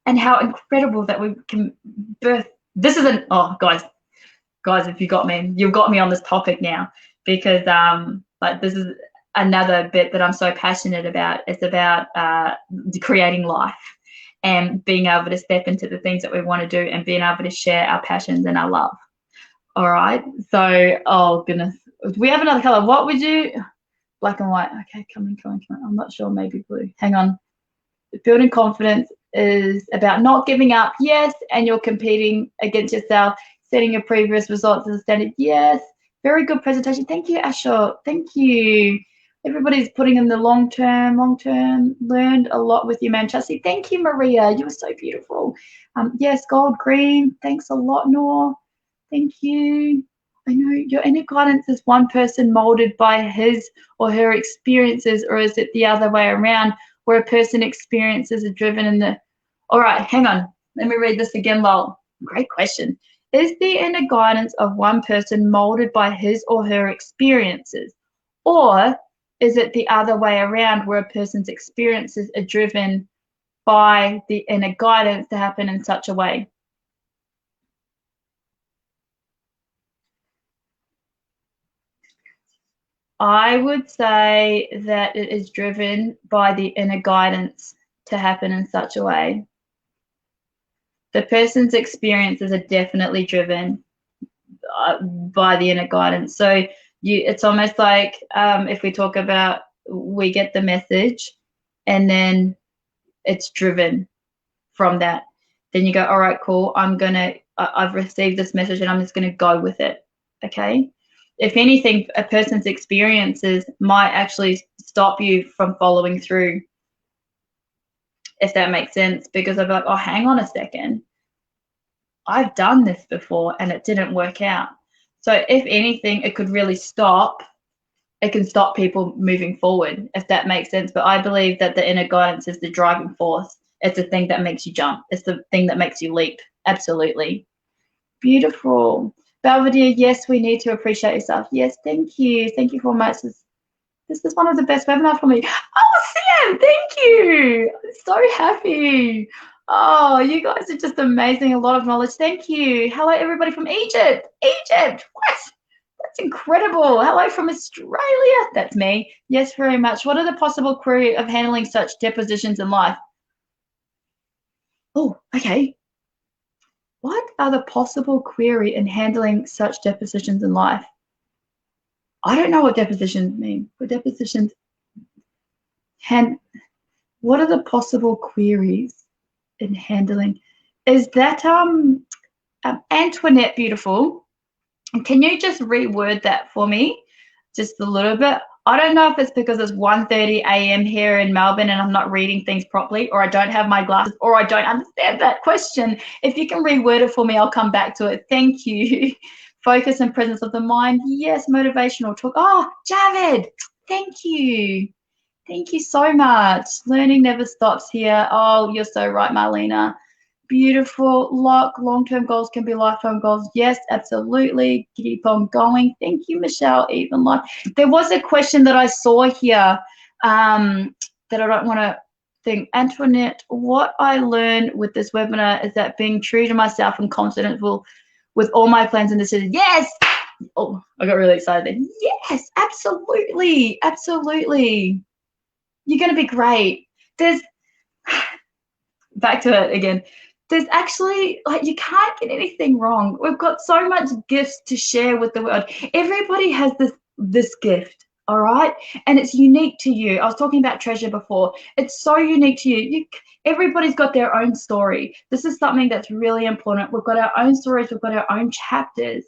S2: And how incredible that we can birth. This is guys, if you got me, you've got me on this topic now, because like this is another bit that I'm so passionate about. It's about creating life and being able to step into the things that we want to do and being able to share our passions and our love. All right. So, oh goodness, do we have another color? What would you? Black and white. Okay, come on. I'm not sure. Maybe blue. Hang on. Building confidence is about not giving up. Yes, and you're competing against yourself. Setting your previous results as a standard. Yes, very good presentation. Thank you, Asha. Thank you. Everybody's putting in the long term. Learned a lot with you, Manchester. Thank you, Maria. You were so beautiful. Yes, gold, green. Thanks a lot, Noor. Thank you. I know your inner guidance is one person molded by his or her experiences, or is it the other way around, where a person experiences are driven in the... All right, hang on. Let me read this again, Lol. Great question. Is the inner guidance of one person molded by his or her experiences? Or is it the other way around, where a person's experiences are driven by the inner guidance to happen in such a way? I would say that it is driven by the inner guidance to happen in such a way. The person's experiences are definitely driven by the inner guidance. So it's almost like if we talk about, we get the message and then it's driven from that. Then you go, all right, cool. I've received this message and I'm just going to go with it. Okay. if anything, a person's experiences might actually stop you from following through, if that makes sense, because I'd be like, oh, hang on a second, I've done this before and it didn't work out. So if anything, it could really stop, it can stop people moving forward, if that makes sense. But I believe that the inner guidance is the driving force. It's the thing that makes you jump. It's the thing that makes you leap. Absolutely. Beautiful. Belvedere, yes, we need to appreciate yourself. Yes, thank you. Thank you so much. This is one of the best webinars for me. Oh, Sam, thank you. I'm so happy. Oh, you guys are just amazing. A lot of knowledge. Thank you. Hello, everybody from Egypt. Egypt. What? That's incredible. Hello from Australia. That's me. Yes, very much. What are the possible query of handling such depositions in life? Oh, okay. What are the possible query in handling such depositions in life? I don't know what depositions mean. What depositions? What are the possible queries in handling? Is that Antoinette Beautiful? Can you just reword that for me just a little bit? I don't know if it's because it's 1:30 a.m. here in Melbourne and I'm not reading things properly, or I don't have my glasses, or I don't understand that question. If you can reword it for me, I'll come back to it. Thank you. Focus and presence of the mind. Yes, motivational talk. Oh, Javed, thank you. Thank you so much. Learning never stops here. Oh, you're so right, Marlena. Beautiful. Long-term goals can be lifetime goals. Yes, absolutely. Keep on going. Thank you, Michelle. Even like there was a question that I saw here that I don't want to think. Antoinette, what I learned with this webinar is that being true to myself and confident with all my plans and decisions. Yes. Oh, I got really excited. Yes, absolutely. Absolutely. You're going to be great. There's, back to it again, there's actually, like, you can't get anything wrong. We've got so much gifts to share with the world. Everybody has this gift, all right? And it's unique to you. I was talking about treasure before. It's so unique to you. Everybody's got their own story. This is something that's really important. We've got our own stories. We've got our own chapters.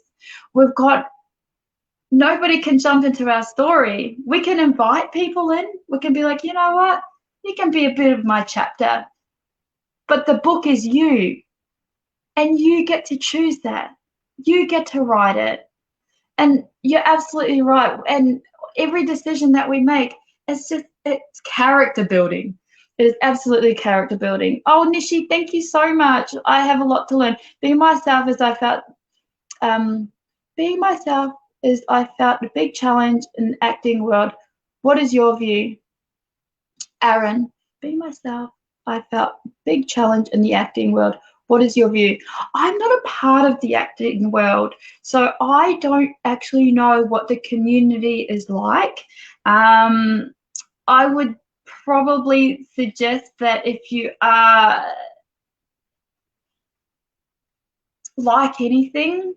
S2: Nobody can jump into our story. We can invite people in. We can be like, you know what? You can be a bit of my chapter. But the book is you. And you get to choose that. You get to write it. And you're absolutely right. And every decision that we make, it's character building. It is absolutely character building. Oh, Nishi, thank you so much. I have a lot to learn. Being myself as I felt, a big challenge in the acting world. What is your view? Aaron, being myself, I felt a big challenge in the acting world. What is your view? I'm not a part of the acting world, so I don't actually know what the community is like. I would probably suggest that if you are like anything,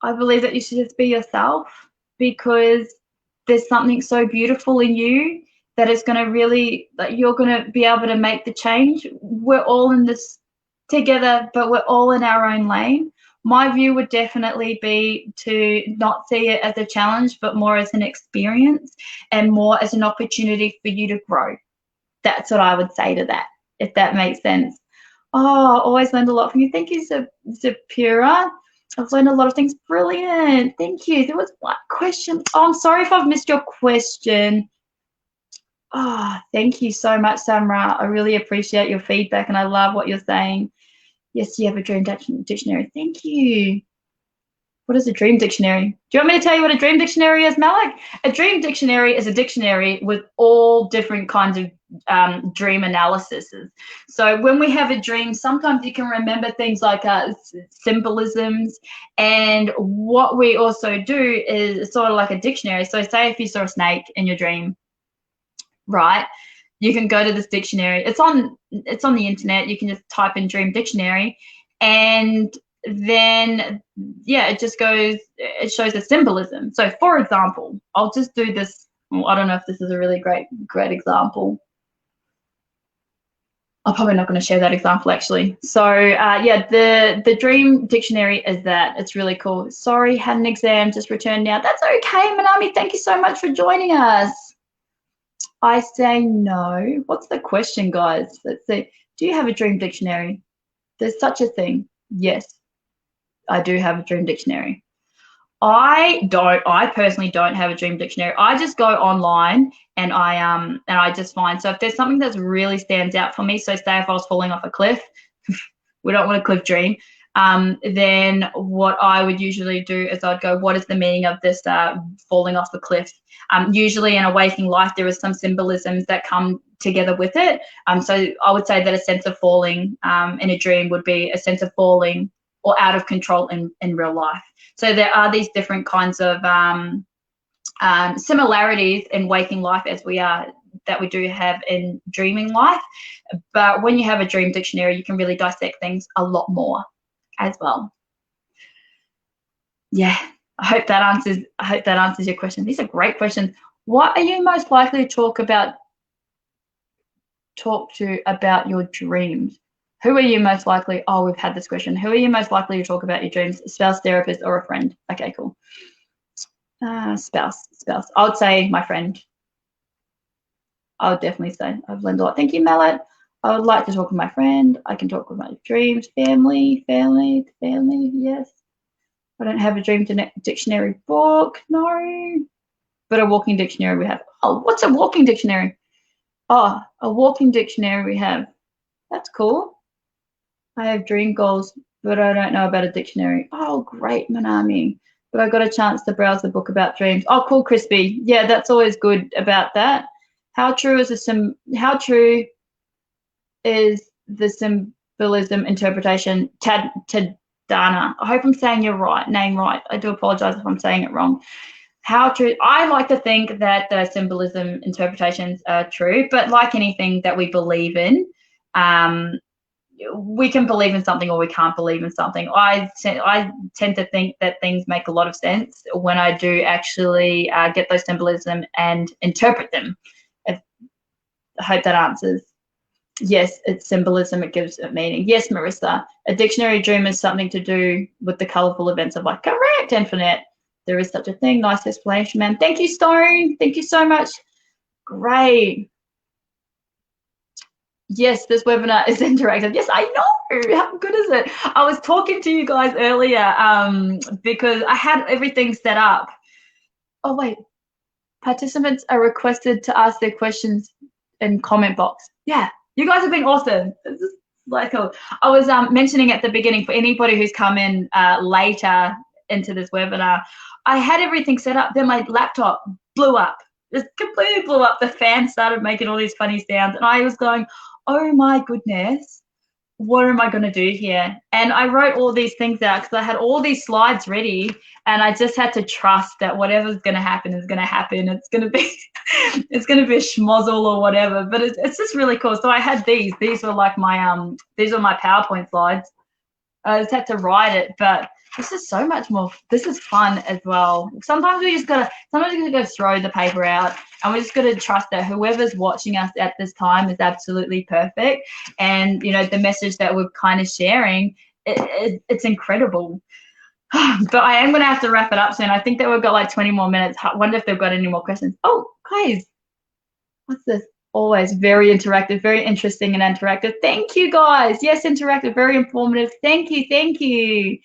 S2: I believe that you should just be yourself, because there's something so beautiful in you that it's going to really, that you're going to be able to make the change. We're all in this together, but we're all in our own lane. My view would definitely be to not see it as a challenge, but more as an experience and more as an opportunity for you to grow. That's what I would say to that, if that makes sense. Oh, always learned a lot from you. Thank you, Zapira. I've learned a lot of things. Brilliant. Thank you. There was one question. Oh, I'm sorry if I've missed your question. Oh, thank you so much, Samra. I really appreciate your feedback and I love what you're saying. Yes, you have a dream dictionary. Thank you. What is a dream dictionary? Do you want me to tell you what a dream dictionary is, Malik? A dream dictionary is a dictionary with all different kinds of dream analyses. So when we have a dream, sometimes you can remember things like symbolisms. And what we also do is sort of like a dictionary. So say if you saw a snake in your dream, right? You can go to this dictionary. It's on the internet. You can just type in dream dictionary, and then yeah, it just goes, it shows the symbolism. So for example, I'll just do this. Well, I don't know if this is a really great example. I'm probably not going to share that example actually. So yeah, the dream dictionary is that. It's really cool. Sorry, had an exam, just returned now. That's okay, Manami. Thank you so much for joining us. I say no. What's the question, guys? Let's see. Do you have a dream dictionary? There's such a thing. Yes, I do have a dream dictionary. I personally don't have a dream dictionary. I just go online and I just find, so if there's something that's really stands out for me, so say if I was falling off a cliff, we don't want a cliff dream, then what I would usually do is I'd go, what is the meaning of this falling off the cliff? Usually in a waking life, there is some symbolisms that come together with it. So I would say that a sense of falling in a dream would be a sense of falling or out of control in real life. So there are these different kinds of similarities in waking life as we are that we do have in dreaming life. But when you have a dream dictionary, you can really dissect things a lot more as well. Yeah, I hope that answers your question. These are great questions. What are you most likely to talk to about your dreams? Who are you most likely? Oh, we've had this question. Who are you most likely to talk about your dreams? A spouse, therapist, or a friend? Okay, cool. Spouse. I would say my friend. I would definitely say I've learned a lot. Thank you, Mallet. I would like to talk with my friend. I can talk with my dreams. Family. Yes. I don't have a dream dictionary book. No. But a walking dictionary we have. Oh, what's a walking dictionary? Oh, a walking dictionary we have. That's cool. I have dream goals, but I don't know about a dictionary. Oh, great, Manami. But I got a chance to browse the book about dreams. Oh, cool, Crispy. Yeah, that's always good about that. How true is the symbolism interpretation? Tadana. I hope I'm saying your name right. I do apologize if I'm saying it wrong. How true? I like to think that the symbolism interpretations are true, but like anything that we believe in, we can believe in something or we can't believe in something. I tend to think that things make a lot of sense when I do actually get those symbolism and interpret them. I hope that answers. Yes, it's symbolism. It gives it meaning. Yes, Marissa. A dictionary dream is something to do with the colourful events of life. Correct, Infinite. There is such a thing. Nice explanation, man. Thank you, Stone. Thank you so much. Great. Yes, this webinar is interactive. Yes, I know. How good is it? I was talking to you guys earlier because I had everything set up. Oh, wait. Participants are requested to ask their questions in comment box. Yeah, you guys have been awesome. This is like I was mentioning at the beginning for anybody who's come in later into this webinar, I had everything set up. Then my laptop blew up. Just completely blew up. The fan started making all these funny sounds. And I was going, oh my goodness, what am I going to do here? And I wrote all these things out because I had all these slides ready. And I just had to trust that whatever's going to happen is going to happen. It's going to be, it's going to be a schmozzle or whatever. But it's just really cool. So I had these. These were like my these were my PowerPoint slides. I just had to write it, but this is so much more. This is fun as well. Sometimes we gotta throw the paper out, and we just gotta trust that whoever's watching us at this time is absolutely perfect. And you know, the message that we're kind of sharing, it's incredible. But I am gonna have to wrap it up soon. I think that we've got like 20 more minutes. I wonder if they've got any more questions. Oh, guys, what's this? Always very interactive, very interesting and interactive. Thank you, guys. Yes, interactive, very informative. Thank you.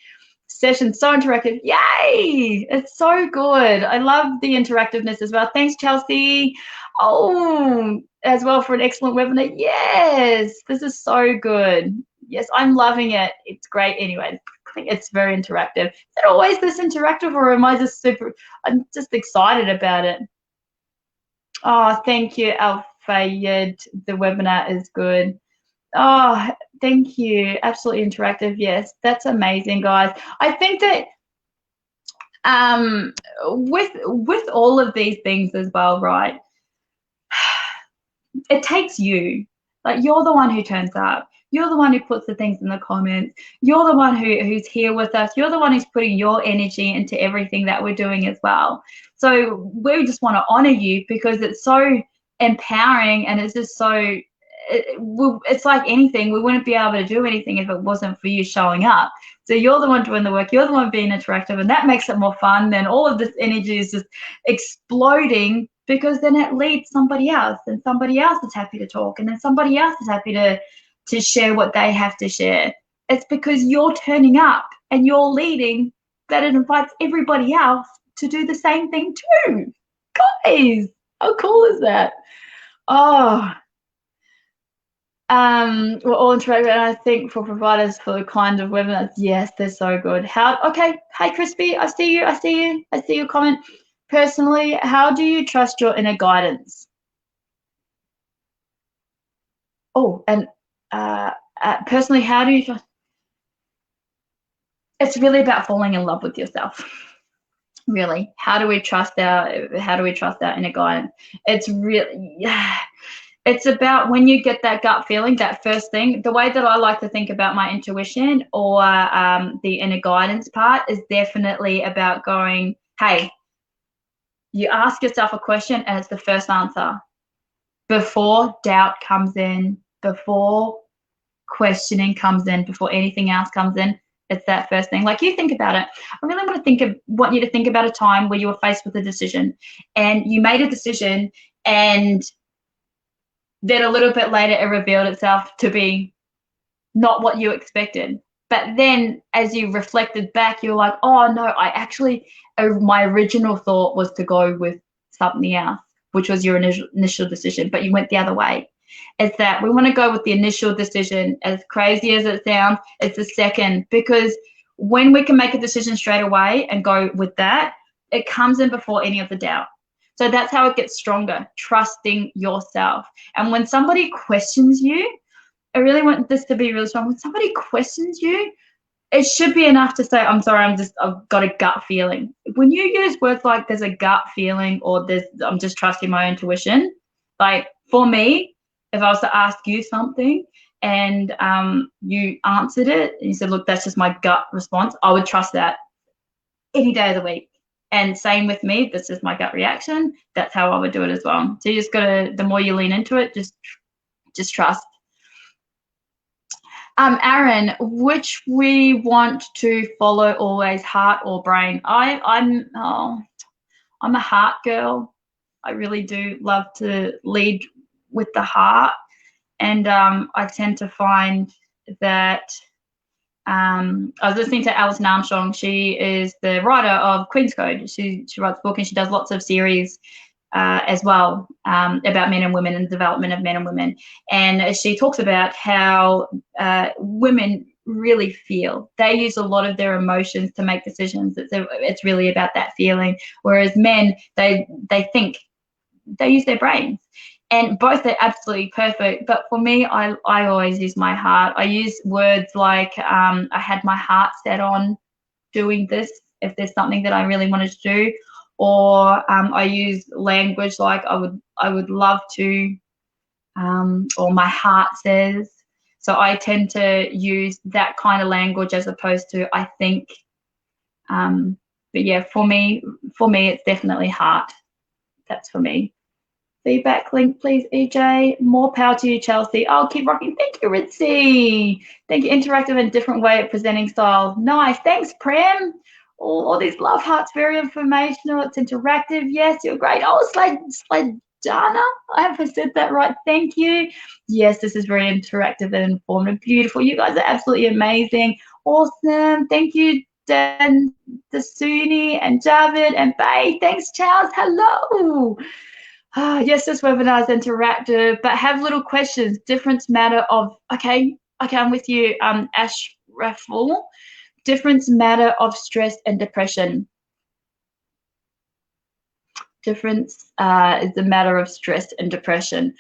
S2: Session so interactive. Yay! It's so good. I love the interactiveness as well. Thanks, Chelsea. Oh, as well for an excellent webinar. Yes, this is so good. Yes, I'm loving it. It's great. Anyway, I think it's very interactive. Is it always this interactive, or am I just I'm just excited about it. Oh, thank you, Al-Fayed. The webinar is good. Oh, thank you. Absolutely interactive. Yes, that's amazing, guys. I think that with all of these things as well, right? It takes you. Like, you're the one who turns up. You're the one who puts the things in the comments. You're the one who's here with us. You're the one who's putting your energy into everything that we're doing as well. So we just want to honor you because it's so empowering and it's just so it's like anything. We wouldn't be able to do anything if it wasn't for you showing up. So you're the one doing the work. You're the one being interactive, and that makes it more fun. Then all of this energy is just exploding, because then it leads somebody else, and somebody else is happy to talk, and then somebody else is happy to share what they have to share. It's because you're turning up and you're leading that it invites everybody else to do the same thing too. Guys, how cool is that? Oh, we're all interacting, and I think for providers for the kind of webinars, yes, they're so good. Okay, hi Crispy, I see you, I see your comment. Personally, how do you trust your inner guidance? Oh, and personally, how do you trust? It's really about falling in love with yourself. Really, how do we trust our inner guidance? It's really, it's about when you get that gut feeling, that first thing. The way that I like to think about my intuition or the inner guidance part is definitely about going, hey, you ask yourself a question and it's the first answer. Before doubt comes in, before questioning comes in, before anything else comes in, it's that first thing. Like, you think about it. I really want you to think about a time where you were faced with a decision and you made a decision, and then a little bit later it revealed itself to be not what you expected. But then as you reflected back, you're like, oh no, my original thought was to go with something else, which was your initial decision, but you went the other way. It's that we want to go with the initial decision. As crazy as it sounds, it's the second, because when we can make a decision straight away and go with that, it comes in before any of the doubt. So that's how it gets stronger, trusting yourself. And when somebody questions you, I really want this to be really strong. When somebody questions you, it should be enough to say, I'm sorry, I've got a gut feeling. When you use words like there's a gut feeling or I'm just trusting my intuition, like for me, if I was to ask you something and you answered it and you said, look, that's just my gut response, I would trust that any day of the week. And same with me, this is my gut reaction. That's how I would do it as well. So you just gotta, the more you lean into it, just trust. Aaron, which we want to follow always, heart or brain? I'm a heart girl. I really do love to lead with the heart, and I tend to find that I was listening to Alison Armstrong. She is the writer of Queen's Code. She writes a book and she does lots of series as well about men and women and the development of men and women. And she talks about how women really feel. They use a lot of their emotions to make decisions. It's really about that feeling. Whereas men, they think, they use their brains. And both are absolutely perfect. But for me, I always use my heart. I use words like I had my heart set on doing this if there's something that I really wanted to do. Or I use language like I would love to, or my heart says. So I tend to use that kind of language as opposed to I think. But yeah, for me, it's definitely heart. That's for me. Feedback link, please, EJ. More power to you, Chelsea. Oh, keep rocking. Thank you, Ritzy. Thank you. Interactive and different way of presenting style. Nice. Thanks, Prem. All these love hearts, very informational. It's interactive. Yes, you're great. Oh, Sledana. I haven't said that right. Thank you. Yes, this is very interactive and informative. Beautiful. You guys are absolutely amazing. Awesome. Thank you, Dan, Dasuni, and Javid, and Bay. Thanks, Charles. Hello. Yes, this webinar is interactive, but have little questions. Difference matter of, okay, I'm with you, Ash Raffle. Difference matter of stress and depression. Difference is the matter of stress and depression.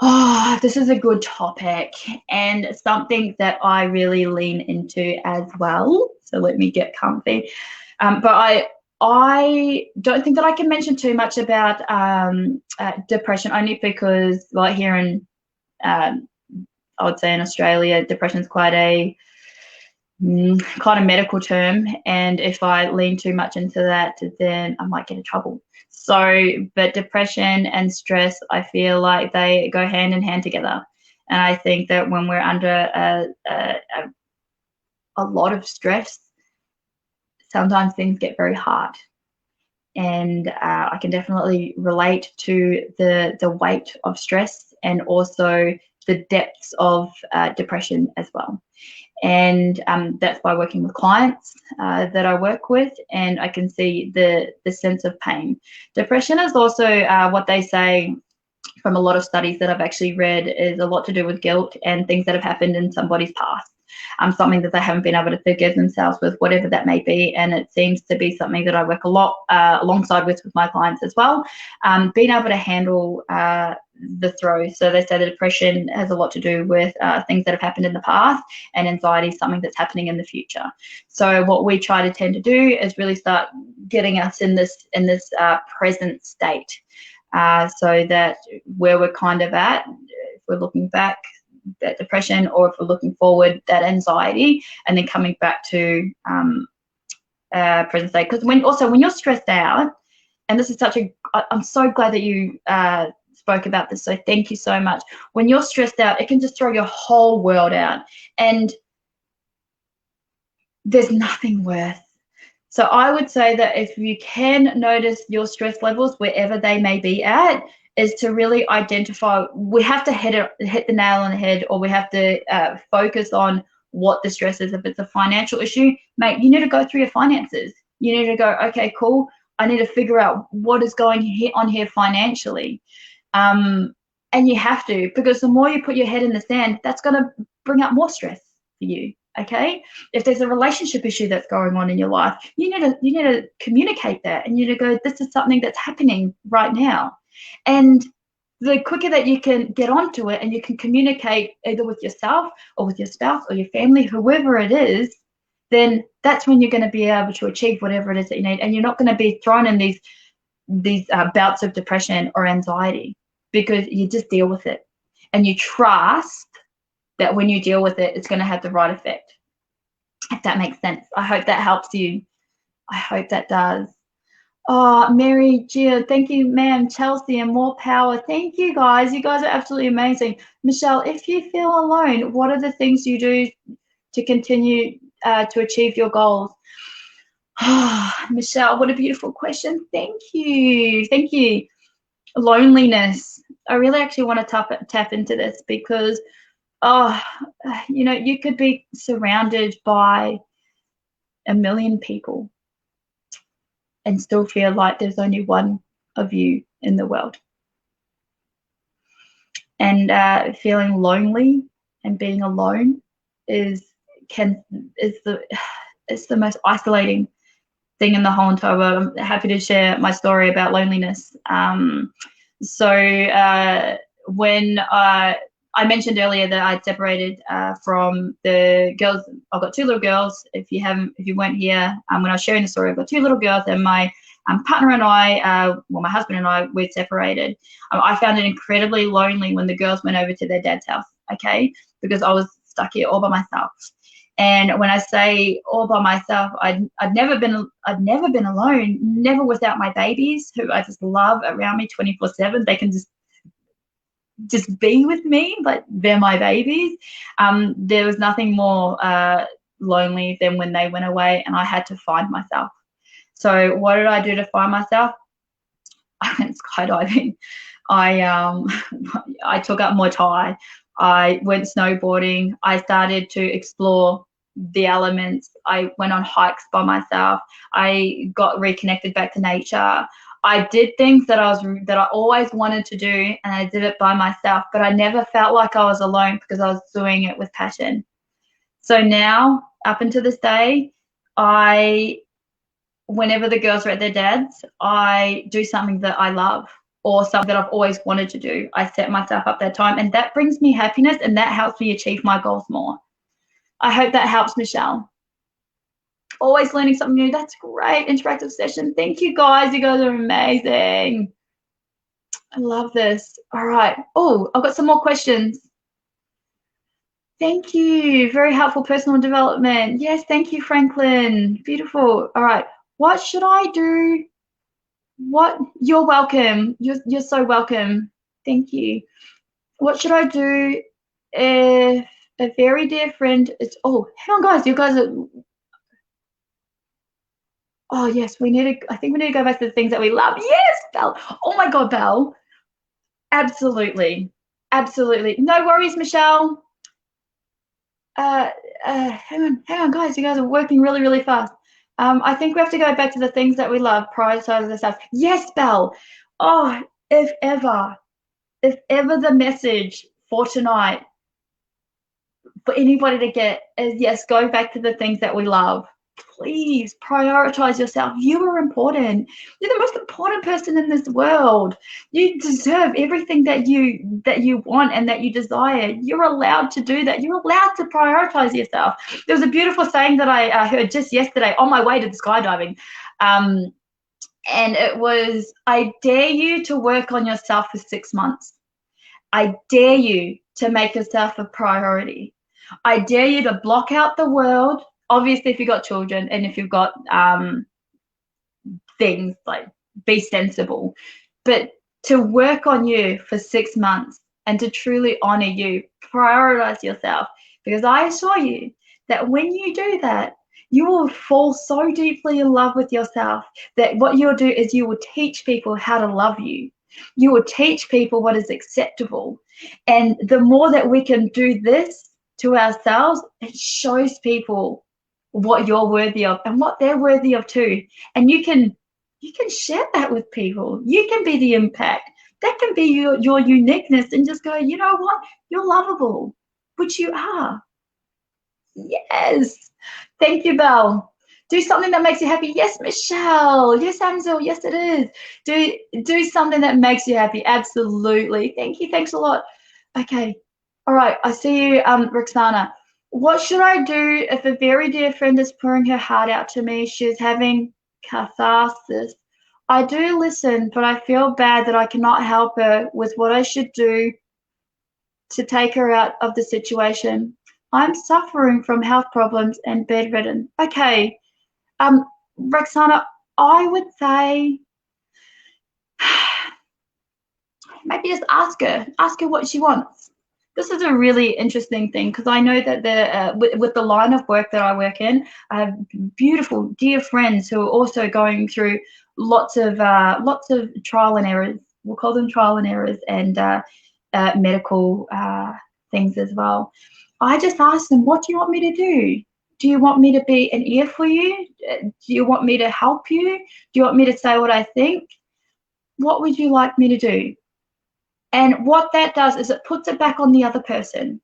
S2: Oh, this is a good topic and something that I really lean into as well. So let me get comfy. But I don't think that I can mention too much about depression, only because, well, here in, I would say in Australia, depression is quite a medical term, and if I lean too much into that, then I might get in trouble. So, but depression and stress, I feel like they go hand in hand together. And I think that when we're under a lot of stress, sometimes things get very hard. And I can definitely relate to the weight of stress and also the depths of depression as well. And that's by working with clients that I work with, and I can see the sense of pain. Depression is also what they say from a lot of studies that I've actually read is a lot to do with guilt and things that have happened in somebody's past. Something that they haven't been able to forgive themselves with, whatever that may be. And it seems to be something that I work a lot alongside with my clients as well. Being able to handle the throw. So they say the depression has a lot to do with things that have happened in the past, and anxiety is something that's happening in the future. So what we try to tend to do is really start getting us in this present state. So that where we're kind of at, if we're looking back, that depression, or if we're looking forward, that anxiety, and then coming back to present state. Because when you're stressed out, and this is I'm so glad that you spoke about this, so thank you so much. When you're stressed out, it can just throw your whole world out, and there's nothing worse. So I would say that if you can notice your stress levels wherever they may be at, is to really identify, we have to hit the nail on the head, or we have to focus on what the stress is. If it's a financial issue, mate, you need to go through your finances. You need to go, okay, cool, I need to figure out what is going on here financially. And you have to, because the more you put your head in the sand, that's going to bring up more stress for you. Okay, if there's a relationship issue that's going on in your life, you need to communicate that, and you need to go, this is something that's happening right now. And the quicker that you can get onto it and you can communicate either with yourself or with your spouse or your family, whoever it is, then that's when you're going to be able to achieve whatever it is that you need. And you're not going to be thrown in these bouts of depression or anxiety, because you just deal with it and you trust that when you deal with it, it's going to have the right effect. If that makes sense. I hope that helps you. I hope that does. Oh, Mary, Gia, thank you, ma'am. Chelsea, and more power. Thank you, guys. You guys are absolutely amazing. Michelle, if you feel alone, what are the things you do to continue to achieve your goals? Oh, Michelle, what a beautiful question. Thank you. Thank you. Loneliness. I really actually want to tap into this, because you could be surrounded by a million people and still feel like there's only one of you in the world. And feeling lonely and being alone is the most isolating thing in the whole entire world. I'm happy to share my story about loneliness. When I mentioned earlier that I'd separated from the girls. I've got two little girls. If you weren't here, when I was sharing the story, I've got two little girls, and my partner and I, my husband and I, we're separated. I found it incredibly lonely when the girls went over to their dad's house, okay, because I was stuck here all by myself. And when I say all by myself, I'd never been alone, never without my babies, who I just love around me 24/7. They can just be with me, like they're my babies. There was nothing more lonely than when they went away and I had to find myself. So what did I do to find myself? I went skydiving. I took up Muay Thai. I went snowboarding. I started to explore the elements. I went on hikes by myself. I got reconnected back to nature. I did things that I always wanted to do, and I did it by myself, but I never felt like I was alone because I was doing it with passion. So now, up until this day, whenever the girls are at their dad's, I do something that I love or something that I've always wanted to do. I set myself up that time, and that brings me happiness, and that helps me achieve my goals more. I hope that helps, Michelle. Always learning something new. That's great. Interactive session. Thank you, guys. You guys are amazing. I love this. All right. Oh, I've got some more questions. Thank you. Very helpful personal development. Yes, thank you, Franklin. Beautiful. All right. What should I do? You're welcome. You're so welcome. Thank you. What should I do If a very dear friend is, oh, hang on, guys, you guys are, oh, yes, I think we need to go back to the things that we love. Yes, Belle. Oh my God, Belle. Absolutely. Absolutely. No worries, Michelle. Uh, hang on, guys. You guys are working really, really fast. I think we have to go back to the things that we love, prioritize ourselves. Yes, Belle. Oh, if ever, if ever the message for tonight for anybody to get is yes, go back to the things that we love. Please prioritize yourself. You are important. You're the most important person in this world. You deserve everything that you want and that you desire. You're allowed to do that. You're allowed to prioritize yourself. There was a beautiful saying that I heard just yesterday on my way to the skydiving. And it was, I dare you to work on yourself for 6 months. I dare you to make yourself a priority. I dare you to block out the world. Obviously, if you've got children and if you've got things, like, be sensible. But to work on you for 6 months and to truly honor you, prioritize yourself. Because I assure you that when you do that, you will fall so deeply in love with yourself that what you'll do is you will teach people how to love you. You will teach people what is acceptable. And the more that we can do this to ourselves, it shows people what you're worthy of and what they're worthy of too. And you can share that with people. You can be the impact. That can be your uniqueness, and just go, you know what? You're lovable, which you are. Yes. Thank you, Belle. Do something that makes you happy. Yes, Michelle. Yes, Ansel. Yes, it is. Do something that makes you happy. Absolutely. Thank you. Thanks a lot. Okay. All right. I see you, Roxana. What should I do if a very dear friend is pouring her heart out to me? She's having catharsis. I do listen, but I feel bad that I cannot help her with what I should do to take her out of the situation. I'm suffering from health problems and bedridden. Okay, Roxana, I would say maybe just ask her what she wants. This is a really interesting thing because I know that with the line of work that I work in, I have beautiful, dear friends who are also going through lots of trial and errors. We'll call them trial and errors, and medical things as well. I just ask them, what do you want me to do? Do you want me to be an ear for you? Do you want me to help you? Do you want me to say what I think? What would you like me to do? And what that does is it puts it back on the other person.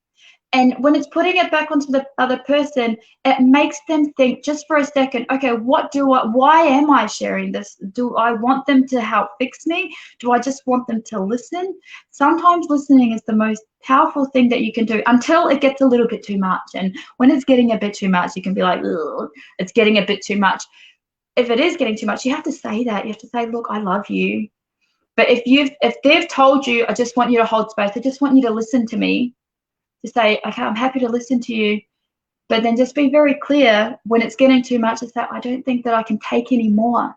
S2: And when it's putting it back onto the other person, it makes them think just for a second, okay, why am I sharing this? Do I want them to help fix me? Do I just want them to listen? Sometimes listening is the most powerful thing that you can do until it gets a little bit too much. And when it's getting a bit too much, you can be like, ugh, it's getting a bit too much. If it is getting too much, you have to say that. You have to say, look, I love you. But if they've told you, I just want you to hold space, I just want you to listen to me, to say, okay, I'm happy to listen to you, but then just be very clear when it's getting too much, to say, I don't think that I can take any more.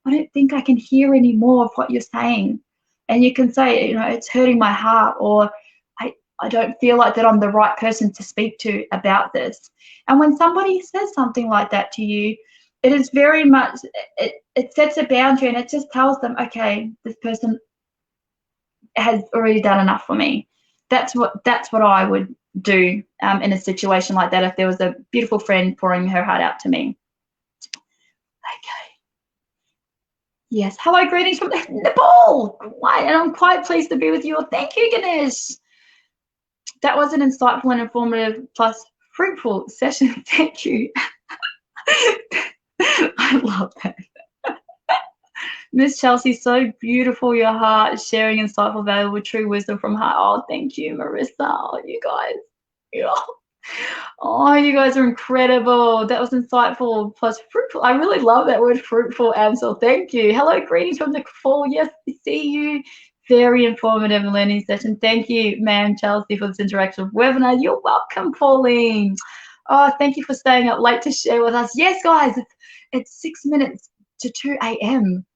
S2: I don't think I can hear any more of what you're saying. And you can say, it's hurting my heart, or I don't feel like that I'm the right person to speak to about this. And when somebody says something like that to you, it is very much, it sets a boundary, and it just tells them, okay, this person has already done enough for me. That's what I would do in a situation like that if there was a beautiful friend pouring her heart out to me. Okay. Yes. Hello, greetings from Nepal. And I'm quite pleased to be with you. Thank you, Ganesh. That was an insightful and informative plus fruitful session. Thank you. I love that. Miss Chelsea, so beautiful, your heart, sharing insightful, valuable, true wisdom from heart. Oh, thank you, Marissa. Oh, you guys. Yeah. Oh, you guys are incredible. That was insightful plus fruitful. I really love that word, fruitful, Ansel. Thank you. Hello, greetings from the fall. Yes, I see you. Very informative and learning session. Thank you, ma'am, Chelsea, for this interactive webinar. You're welcome, Pauline. Oh, thank you for staying up late to share with us. Yes, guys, it's 6 minutes to 2 a.m.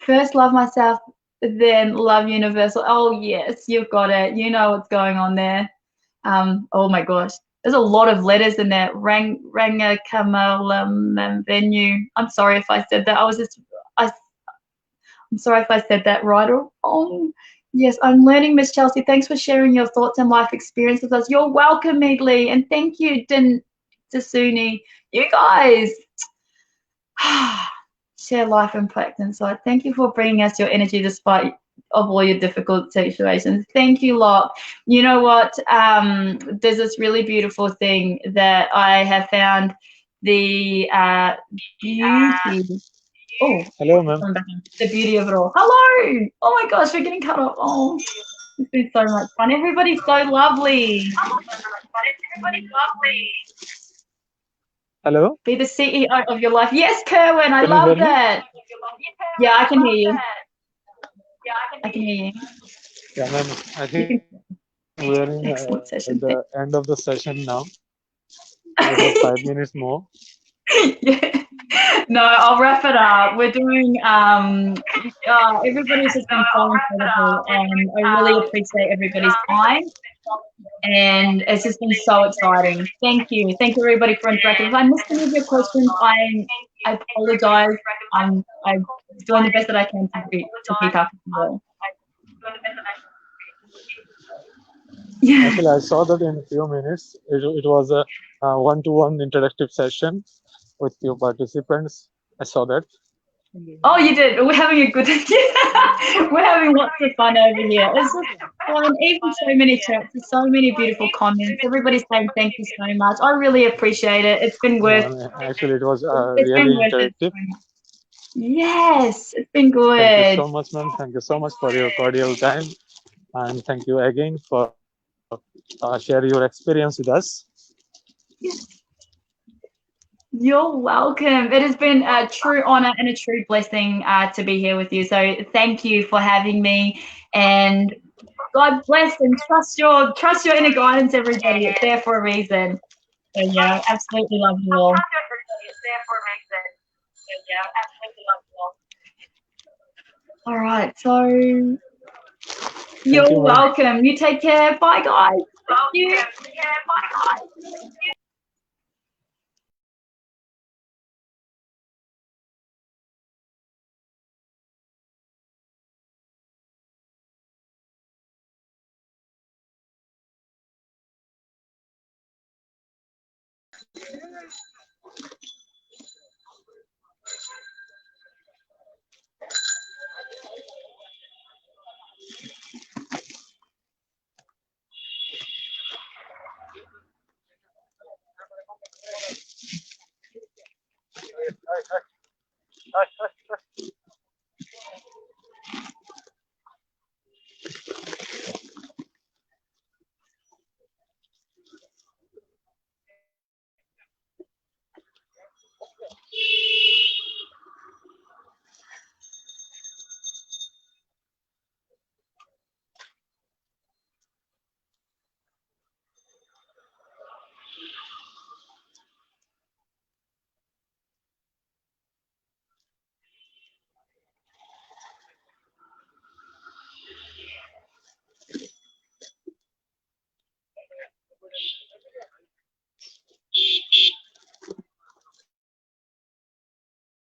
S2: First love myself, then love universal. Oh, yes, you've got it. You know what's going on there. Oh my gosh, there's a lot of letters in there. Rangakamalam venue. I'm sorry if I said that. I'm sorry if I said that right or wrong. Yes, I'm learning, Miss Chelsea. Thanks for sharing your thoughts and life experience with us. You're welcome, Meadley, and thank you, Dasuni. You guys share life impact insight. Thank you for bringing us your energy despite of all your difficult situations. Thank you, Locke. You know what? There's this really beautiful thing that I have found the beauty. Oh,
S1: Hello, ma'am.
S2: the beauty of it all. Hello. Oh my gosh, we're getting cut off. Oh, it's been so much fun. Everybody's so lovely.
S1: Hello.
S2: Be the CEO of your life. Yes, Kerwin, I
S1: Can you hear
S2: love
S1: me?
S2: that. Yeah, I can hear you. I can hear you.
S1: Yeah, ma'am. I
S2: You
S1: think
S2: can.
S1: we're in
S2: Excellent
S1: the
S2: session.
S1: end of the session now. We have 5 minutes more.
S2: Yeah. No, I'll wrap it up. We're doing everybody's just been so incredible and I really appreciate everybody's time and it's just been so exciting. Thank you. Thank you everybody for interacting. If I missed any of your questions, I apologize. I'm doing the best that I can to keep up with you all. Yeah.
S1: Actually, I saw that in a few minutes. It was a one-to-one interactive session with your participants. I saw that.
S2: Oh, you did. We're having a good. We're having lots of fun over here. It's just fun. Even so many chats, there's so many beautiful comments. Everybody's saying thank you so much. I really appreciate it. It's been
S1: No,
S2: worth.
S1: actually, it was
S2: It's been
S1: really
S2: worth it
S1: interactive.
S2: so much. Yes, it's been
S1: Thank you
S2: good.
S1: so much, ma'am. Thank you so much for your cordial time, and thank you again for share your experience with us.
S2: You're welcome. It has been a true honor and a true blessing to be here with you. So thank you for having me, and God bless and trust your inner guidance, everybody. It's there for a reason. So yeah, absolutely love you all. All right, so
S1: Thank
S2: you're
S1: you, ma'am.
S2: welcome. You take care. Bye, guys. Thank you.